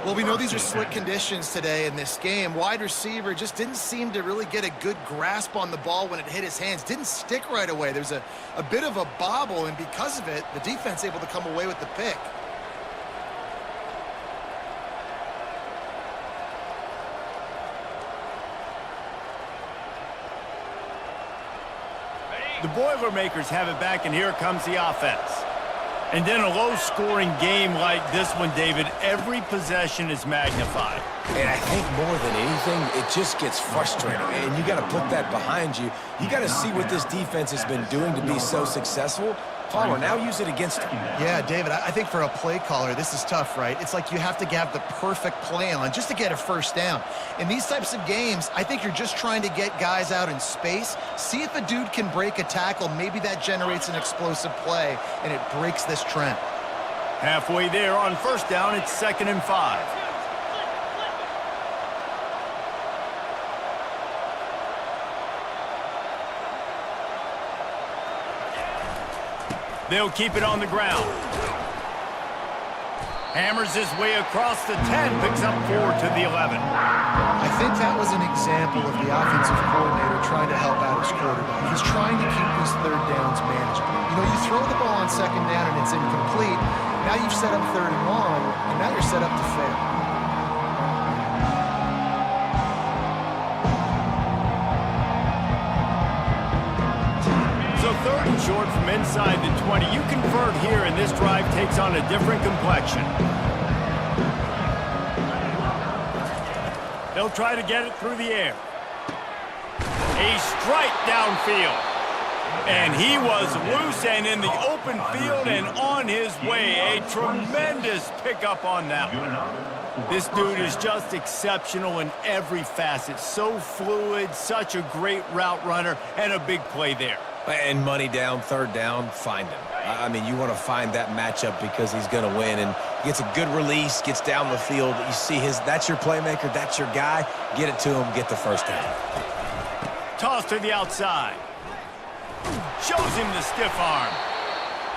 Well, we know these are slick conditions today in this game. Wide receiver just didn't seem to really get a good grasp on the ball when it hit his hands. Didn't stick right away. There's a bit of a bobble, and because of it, the defense able to come away with the pick. The Boilermakers have it back, and here comes the offense. And then a low-scoring game like this one, David, every possession is magnified. And I think more than anything, it just gets frustrating. And you got to put that behind you. You got to see what this defense has been doing to be so successful. Caller, now use it against him. Yeah, David, I think for a play caller, this is tough, right? It's like you have to have the perfect play on just to get a 1st down. In these types of games, I think you're just trying to get guys out in space, see if a dude can break a tackle. Maybe that generates an explosive play, and it breaks this trend. Halfway there on 1st down, it's 2nd and 5. They'll keep it on the ground. Hammers his way across the 10, picks up 4 to the 11. I think that was an example of the offensive coordinator trying to help out a Bucs quarterback. He's trying to keep these third downs manageable. You know, you throw the ball on second down and it's incomplete. Now you've set up 3rd and long, and now you're set up to fail. So 3rd and short from inside the 20. You convert here, and this drive takes on a different complexion. They'll try to get it through the air. A strike downfield. And he was loose and in the open field and on his way. A tremendous pickup on that one. This dude is just exceptional in every facet. So fluid, such a great route runner, and a big play there. And money down, 3rd down, find him. I mean, you want to find that matchup because he's going to win. And gets a good release, gets down the field. You see that's your playmaker, that's your guy. Get it to him, get the 1st down. Toss to the outside. Shows him the stiff arm.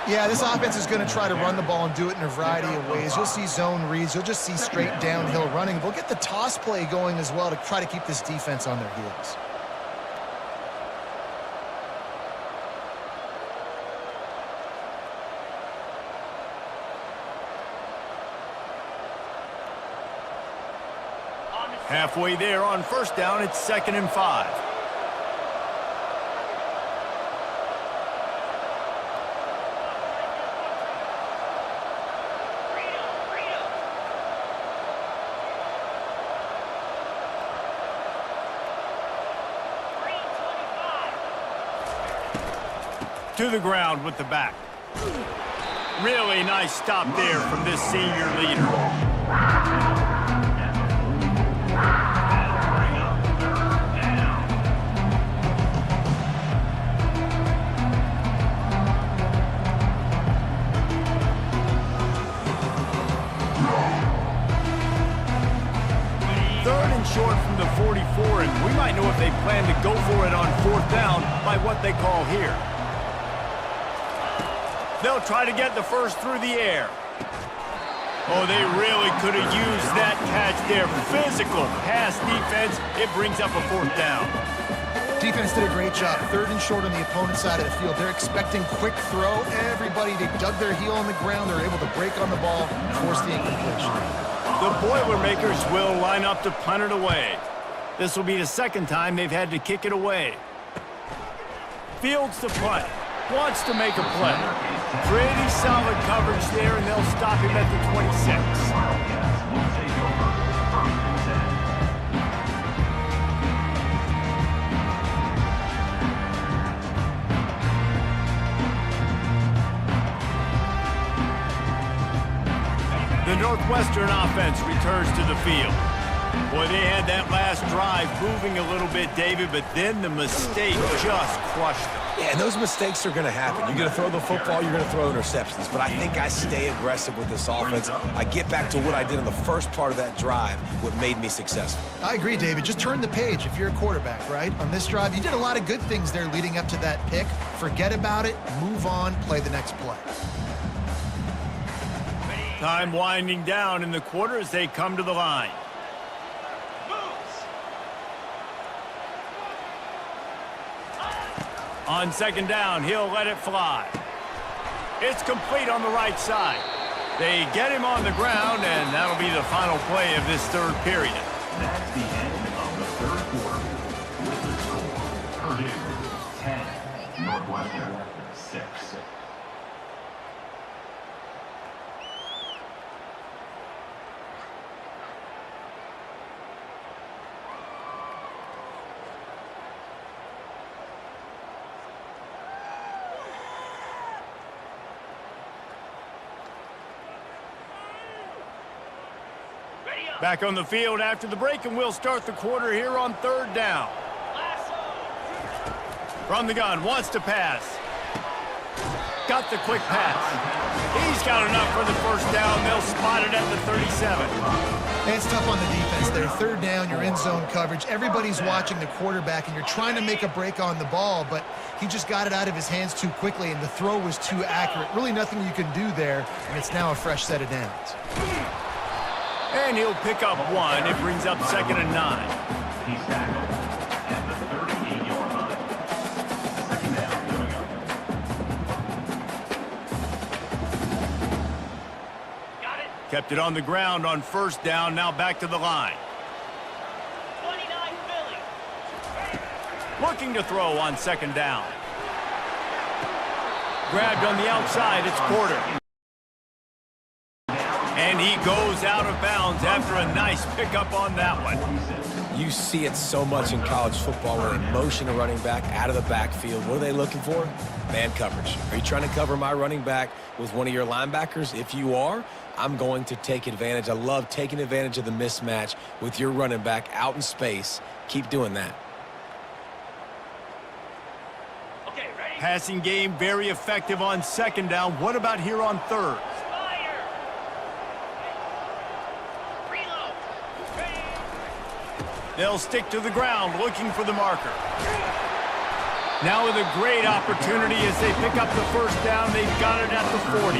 Yeah, this offense is going to try to run the ball and do it in a variety of ways. You'll see zone reads. You'll just see straight downhill running. They'll get the toss play going as well to try to keep this defense on their heels. Halfway there on 1st down, it's 2nd and 5. To the ground with the back. Really nice stop there from this senior leader. Short from the 44, and we might know if they plan to go for it on 4th down by what they call here. They'll try to get the 1st through the air. Oh, they really could have used that catch there. Physical pass defense. It brings up a 4th down. Defense did a great job. 3rd and short on the opponent's side of the field. They're expecting quick throw. Everybody, they dug their heel on the ground. They're able to break on the ball and force the incompletion. The Boilermakers will line up to punt it away. This will be the 2nd time they've had to kick it away. Fields to punt. Wants to make a play. Pretty solid coverage there, and they'll stop him at the 26. The Northwestern offense returns to the field. Boy, they had that last drive moving a little bit, David, but then the mistake just crushed them. Yeah, and those mistakes are going to happen. You're going to throw the football, you're going to throw interceptions. But I think I stay aggressive with this offense. I get back to what I did in the first part of that drive, what made me successful. I agree, David. Just turn the page if you're a quarterback, right? On this drive, you did a lot of good things there leading up to that pick. Forget about it, move on, play the next play. Time winding down in the quarter as they come to the line. On 2nd down, he'll let it fly. It's complete on the right side. They get him on the ground, and that'll be the final play of this 3rd period. That's the end of the 3rd quarter. With the score, Purdue 10, Northwestern 6. Back on the field after the break, and we'll start the quarter here on 3rd down. From the gun, wants to pass. Got the quick pass. He's got enough for the 1st down. They'll spot it at the 37. And it's tough on the defense there. 3rd down, you're in zone coverage. Everybody's watching the quarterback, and you're trying to make a break on the ball, but he just got it out of his hands too quickly, and the throw was too accurate. Really nothing you can do there, and it's now a fresh set of downs. And he'll pick up 1. It brings up 2nd and 9. He's tackled at the 38-yard line. Kept it on the ground on first down, now back to the line. 29 Philly. Looking to throw on second down. Grabbed on the outside, it's Porter. And he goes out of bounds after a nice pickup on that one. You see it so much in college football where they motion a running back out of the backfield. What are they looking for? Man coverage. Are you trying to cover my running back with one of your linebackers? If you are, I'm going to take advantage. I love taking advantage of the mismatch with your running back out in space. Keep doing that. Okay, ready? Passing game very effective on second down. What about here on third? Fire. Reload. Ready. They'll stick to the ground looking for the marker. Now with a great opportunity as they pick up the first down. They've got it at the 40.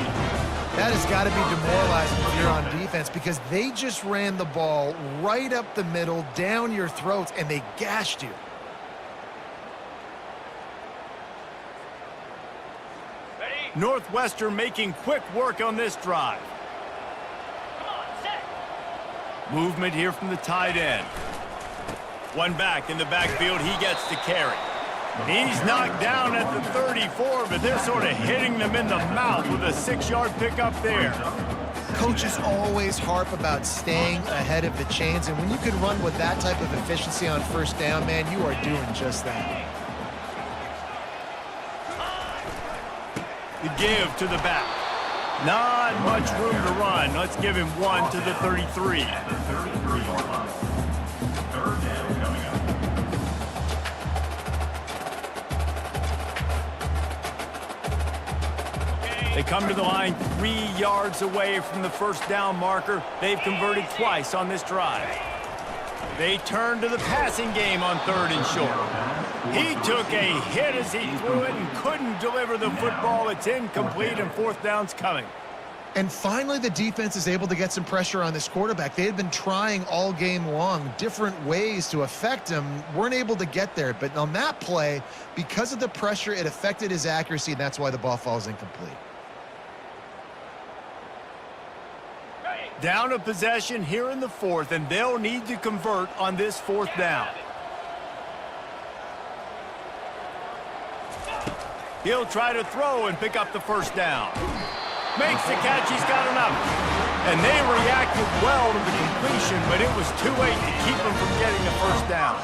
That has got to be demoralizing if you're on defense because they just ran the ball right up the middle, down your throats, and they gashed you. Ready? Northwestern making quick work on this drive. Come on, set. Movement here from the tight end. One back in the backfield. He gets to carry. He's knocked down at the 34, but they're sort of hitting them in the mouth with a 6-yard pickup there. Coaches always harp about staying ahead of the chains, and when you can run with that type of efficiency on first down, man, you are doing just that. The give to the back. Not much room to run. Let's give him one to the 33. At the 33-yard line. Third down coming up. They come to the line 3 yards away from the first down marker. They've converted twice on this drive. They turn to the passing game on third and short. He took a hit as he threw it and couldn't deliver the football. It's incomplete and fourth down's coming. And finally, the defense is able to get some pressure on this quarterback. They had been trying all game long different ways to affect him, weren't able to get there. But on that play, because of the pressure, it affected his accuracy, and that's why the ball falls incomplete. Down a possession here in the fourth, and they'll need to convert on this fourth down. He'll try to throw and pick up the first down. Makes the catch, he's got enough. And they reacted well to the completion, but it was too late to keep him from getting the first down.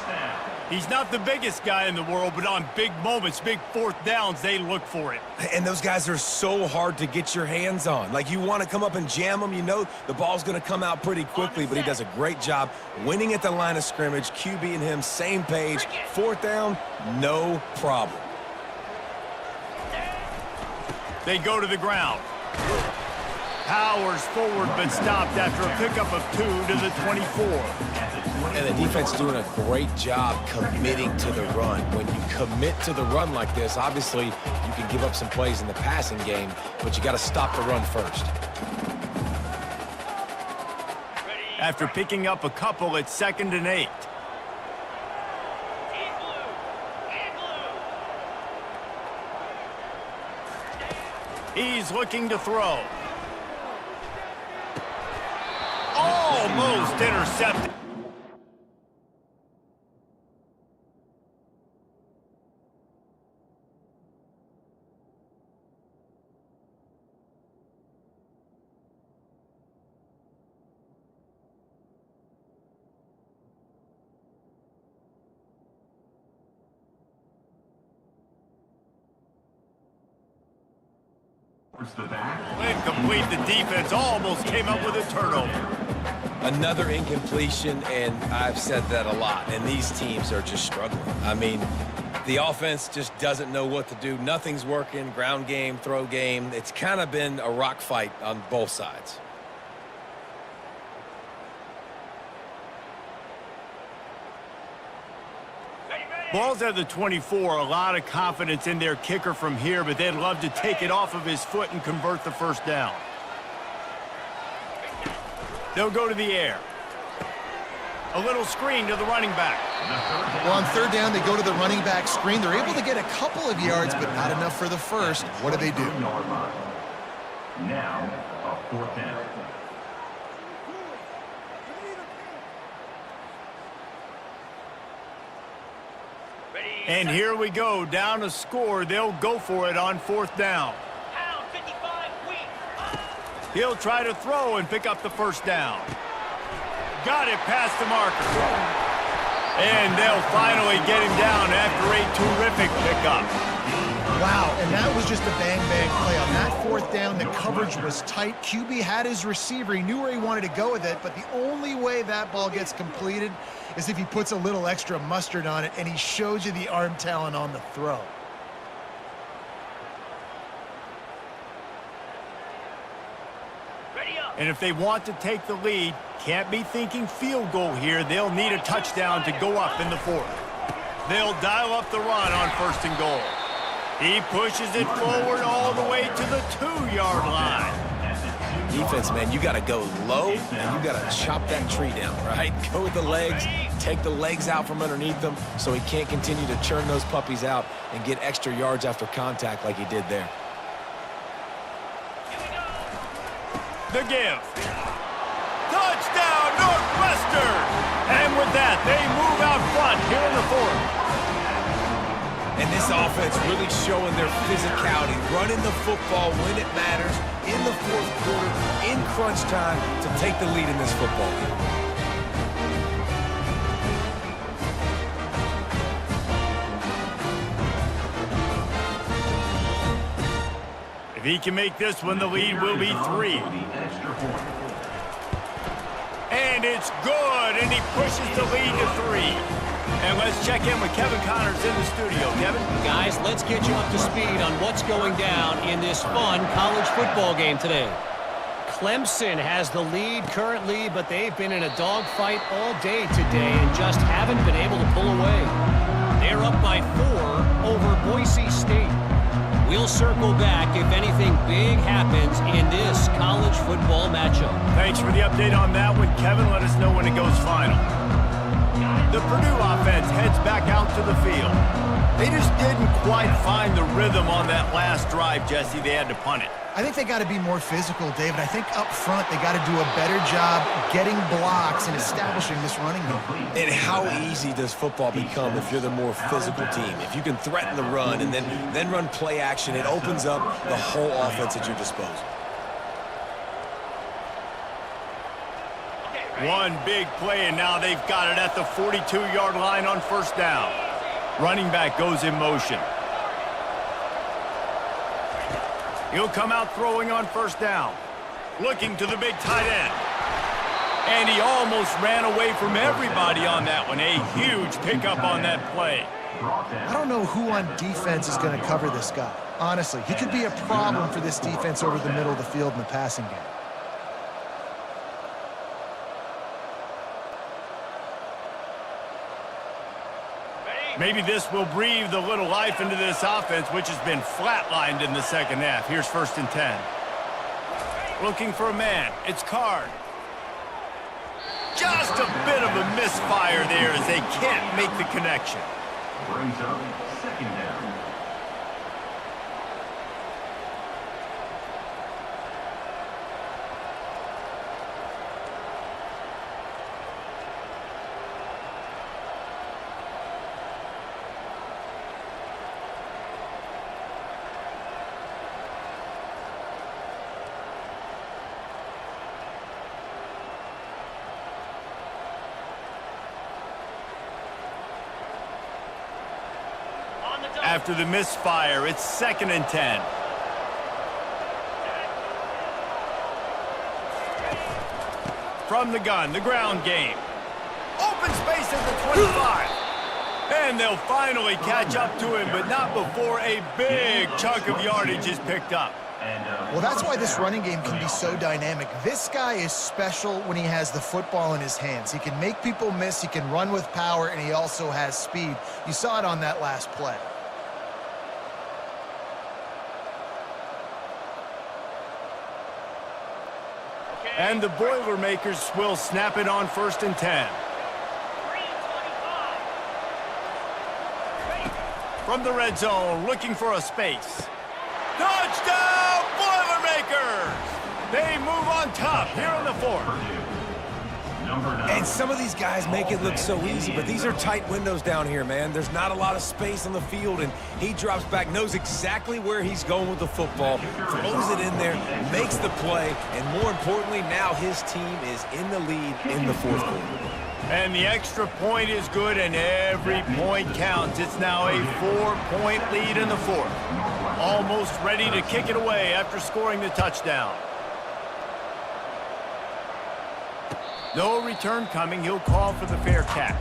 He's not the biggest guy in the world, but on big moments, big fourth downs, they look for it. And those guys are so hard to get your hands on. Like, you want to come up and jam them. You know the ball's going to come out pretty quickly, but he does a great job winning at the line of scrimmage. QB and him, same page. Fourth down, no problem. They go to the ground. Powers forward, but stopped after a pickup of 2 to the 24. And the defense doing a great job committing to the run. When you commit to the run like this, obviously you can give up some plays in the passing game, but you got to stop the run first. After picking up a couple, it's 2nd and 8. He's looking to throw. Almost intercepted. Incomplete. The defense almost came up with a turnover. Another incompletion, and I've said that a lot, and these teams are just struggling. I mean, the offense just doesn't know what to do. Nothing's working, ground game, throw game. It's kind of been a rock fight on both sides. Ball's at the 24. A lot of confidence in their kicker from here, but they'd love to take it off of his foot and convert the first down. They'll go to the air. A little screen to the running back. Well, on third down, they go to the running back screen. They're able to get a couple of yards, but not enough for the first. What do they do? Now, a fourth down. And here we go, down a score. They'll go for it on 4th down. Pound 55 weak. He'll try to throw and pick up the 1st down. Got it past the marker. And they'll finally get him down after a terrific pickup. Wow, and that was just a bang-bang play. On that 4th down, the coverage was tight. QB had his receiver. He knew where he wanted to go with it, but the only way that ball gets completed is if he puts a little extra mustard on it, and he shows you the arm talent on the throw. Ready up. And if they want to take the lead, can't be thinking field goal here. They'll need a touchdown to go up in the 4th. They'll dial up the run on 1st and goal. He pushes it forward all the way to the 2-yard line. Defense, man, you got to go low, and you got to chop that tree down, right? Go with the legs, take the legs out from underneath them so he can't continue to churn those puppies out and get extra yards after contact like he did there. The give. Touchdown, Northwestern! And with that, they move out front here in the 4th. And this offense really showing their physicality, running the football when it matters, in the 4th quarter, in crunch time, to take the lead in this football game. If he can make this one, the lead will be 3. And it's good, and he pushes the lead to 3. And let's check in with Kevin Connors in the studio. Kevin? Guys, let's get you up to speed on what's going down in this fun college football game today. Clemson has the lead currently, but they've been in a dogfight all day today and just haven't been able to pull away. They're up by 4 over Boise State. We'll circle back if anything big happens in this college football matchup. Thanks for the update on that one, Kevin. Let us know when it goes final. The Purdue offense heads back out to the field. They just didn't quite find the rhythm on that last drive, Jesse. They had to punt it. I think they got to be more physical, David. I think up front they got to do a better job getting blocks and establishing this running game. And how easy does football become if you're the more physical team? If you can threaten the run and then run play action, it opens up the whole offense at your disposal. One big play, and now they've got it at the 42-yard line on 1st down. Running back goes in motion. He'll come out throwing on 1st down. Looking to the big tight end. And he almost ran away from everybody on that one. A huge pickup on that play. I don't know who on defense is going to cover this guy. Honestly, he could be a problem for this defense over the middle of the field in the passing game. Maybe this will breathe a little life into this offense, which has been flatlined in the 2nd half. Here's 1st and 10. Looking for a man. It's Card. Just a bit of a misfire there as they can't make the connection. Brings up 2nd down. After the misfire, it's 2nd and 10. From the gun, the ground game. Open space at the 25. And they'll finally catch up to him, but not before a big chunk of yardage is picked up. Well, that's why this running game can be so dynamic. This guy is special when he has the football in his hands. He can make people miss, he can run with power, and he also has speed. You saw it on that last play. And the Boilermakers will snap it on 1st and 10. From the red zone, looking for a space. Touchdown, Boilermakers! They move on top here in the 4th. And some of these guys make it look so easy, but these are tight windows down here, man. There's not a lot of space on the field, and he drops back, knows exactly where he's going with the football, throws it in there, makes the play, and more importantly, now his team is in the lead in the fourth quarter. And the extra point is good, and every point counts. It's now a 4-point lead in the fourth. Almost ready to kick it away after scoring the touchdown. No return coming. He'll call for the fair catch.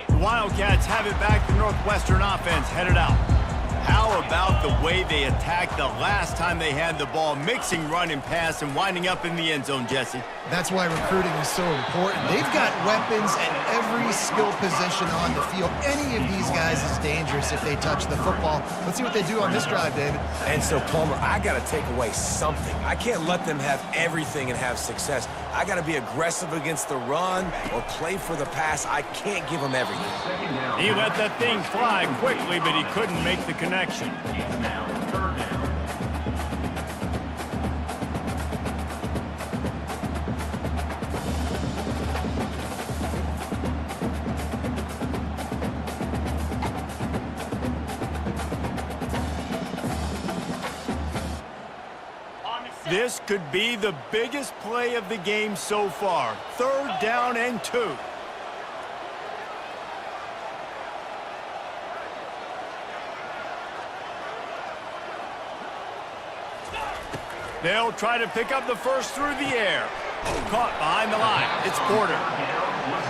The Wildcats have it back. The Northwestern offense headed out. How about the way they attacked the last time they had the ball, mixing run and pass and winding up in the end zone, Jesse? That's why recruiting is so important. They've got weapons at every skill position on the field. Any of these guys is dangerous if they touch the football. Let's see what they do on this drive, David. And so, Palmer, I got to take away something. I can't let them have everything and have success. I got to be aggressive against the run or play for the pass. I can't give them everything. He let that thing fly quickly, but he couldn't make the connection. This could be the biggest play of the game so far. 3rd down and 2. They'll try to pick up the first through the air. Caught behind the line. It's Porter.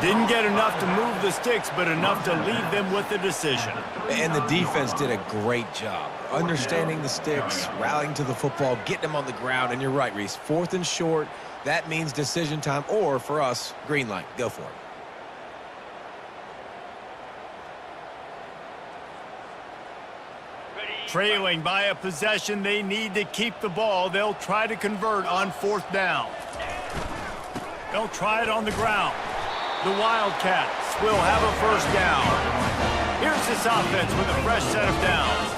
Didn't get enough to move the sticks, but enough to leave them with the decision. And the defense did a great job. Understanding the sticks, rallying to the football, getting them on the ground. And you're right, Reese. 4th and short, that means decision time. Or, for us, green light. Go for it. Trailing by a possession, they need to keep the ball. They'll try to convert on 4th down. They'll try it on the ground. The Wildcats will have a first down. Here's this offense with a fresh set of downs.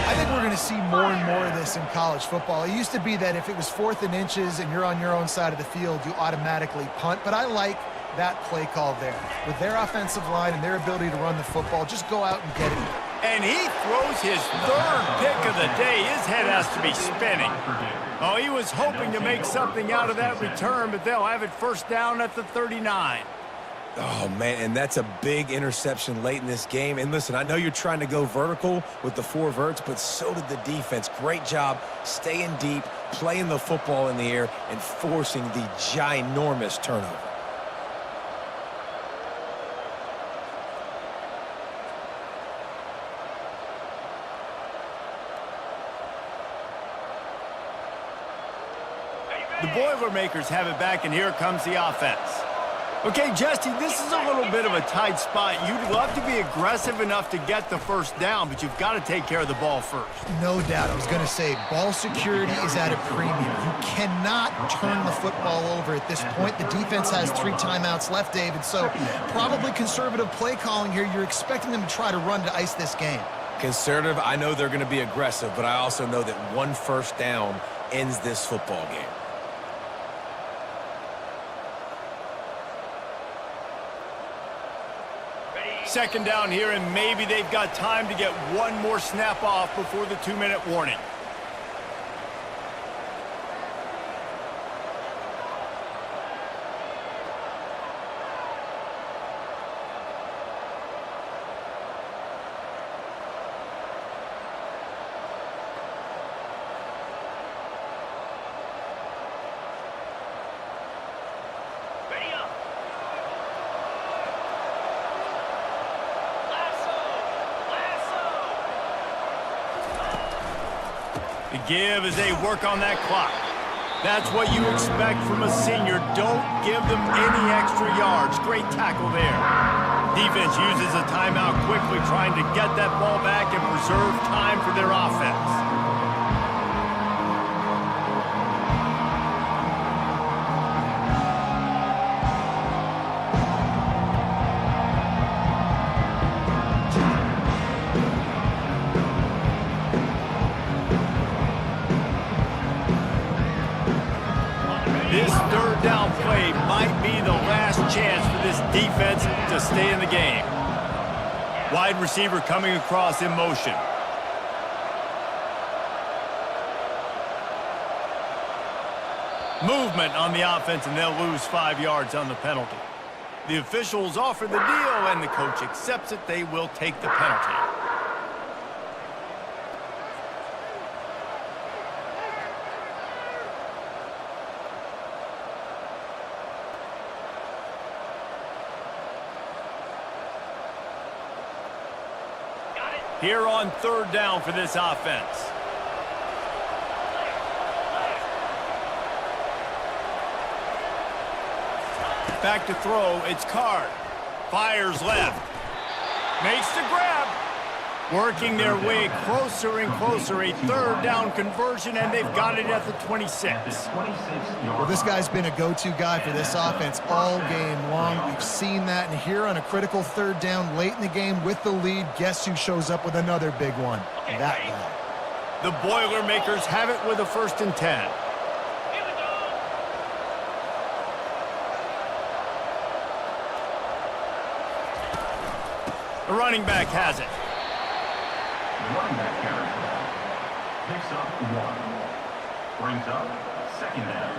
I think we're going to see more and more of this in college football. It used to be that if it was 4th and inches and you're on your own side of the field, you automatically punt. But I like that play call there. With their offensive line and their ability to run the football, just go out and get it. And he throws his 3rd pick of the day. His head has to be spinning. Oh, he was hoping to make something out of that return, but they'll have it first down at the 39. Oh, man, and that's a big interception late in this game. And listen, I know you're trying to go vertical with the 4 verts, but so did the defense. Great job staying deep, playing the football in the air, and forcing the ginormous turnover. The Boilermakers have it back, and here comes the offense. Okay, Jessie, this is a little bit of a tight spot. You'd love to be aggressive enough to get the first down, but you've got to take care of the ball first. No doubt. I was going to say, ball security is at a premium. You cannot turn the football over at this point. The defense has 3 timeouts left, David, so probably conservative play calling here. You're expecting them to try to run to ice this game. Conservative, I know they're going to be aggressive, but I also know that 1 first down ends this football game. Second down here, and maybe they've got time to get 1 more snap off before the 2-minute warning. The give as they work on that clock. That's what you expect from a senior. Don't give them any extra yards. Great tackle there. Defense uses a timeout quickly, trying to get that ball back and preserve time for their offense. chance for this defense to stay in the game. Wide receiver coming across in motion. Movement on the offense, and they'll lose 5 yards on the penalty. The officials offer the deal, and the coach accepts it. They will take the penalty. Here on 3rd down for this offense. Back to throw, it's Card. Fires left. Makes the grab. Working their way closer and closer. A 3rd down conversion, and they've got it at the 26. Well, this guy's been a go-to guy for this offense all game long. We've seen that, and here on a critical 3rd down late in the game with the lead, guess who shows up with another big one? That guy. The Boilermakers have it with a 1st and 10. The running back has it. The running back carries the ball. Picks up 1. Brings up 2nd down.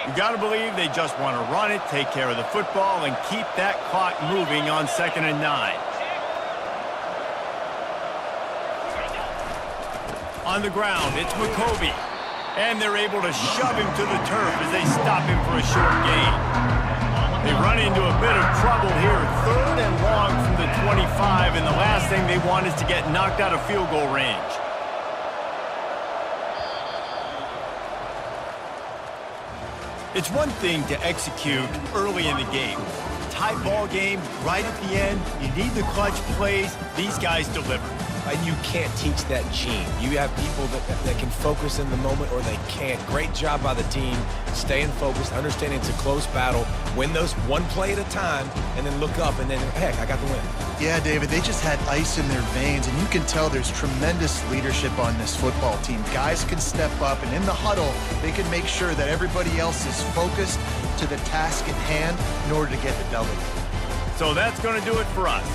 You got to believe they just want to run it, take care of the football, and keep that clock moving on 2nd and 9. On the ground, it's McCarthy. And they're able to shove him to the turf as they stop him for a short gain. They run into a bit of trouble here. 3rd and long from the 25, and the last thing they want is to get knocked out of field goal range. It's one thing to execute early in the game. Tie ball game, right at the end, you need the clutch plays. These guys deliver. And you can't teach that gene. You have people that can focus in the moment or they can't. Great job by the team, staying focused, understanding it's a close battle, win those one play at a time, and then look up and then, heck, I got the win. Yeah, David, they just had ice in their veins, and you can tell there's tremendous leadership on this football team. Guys can step up, and in the huddle, they can make sure that everybody else is focused to the task at hand in order to get the W. So that's going to do it for us.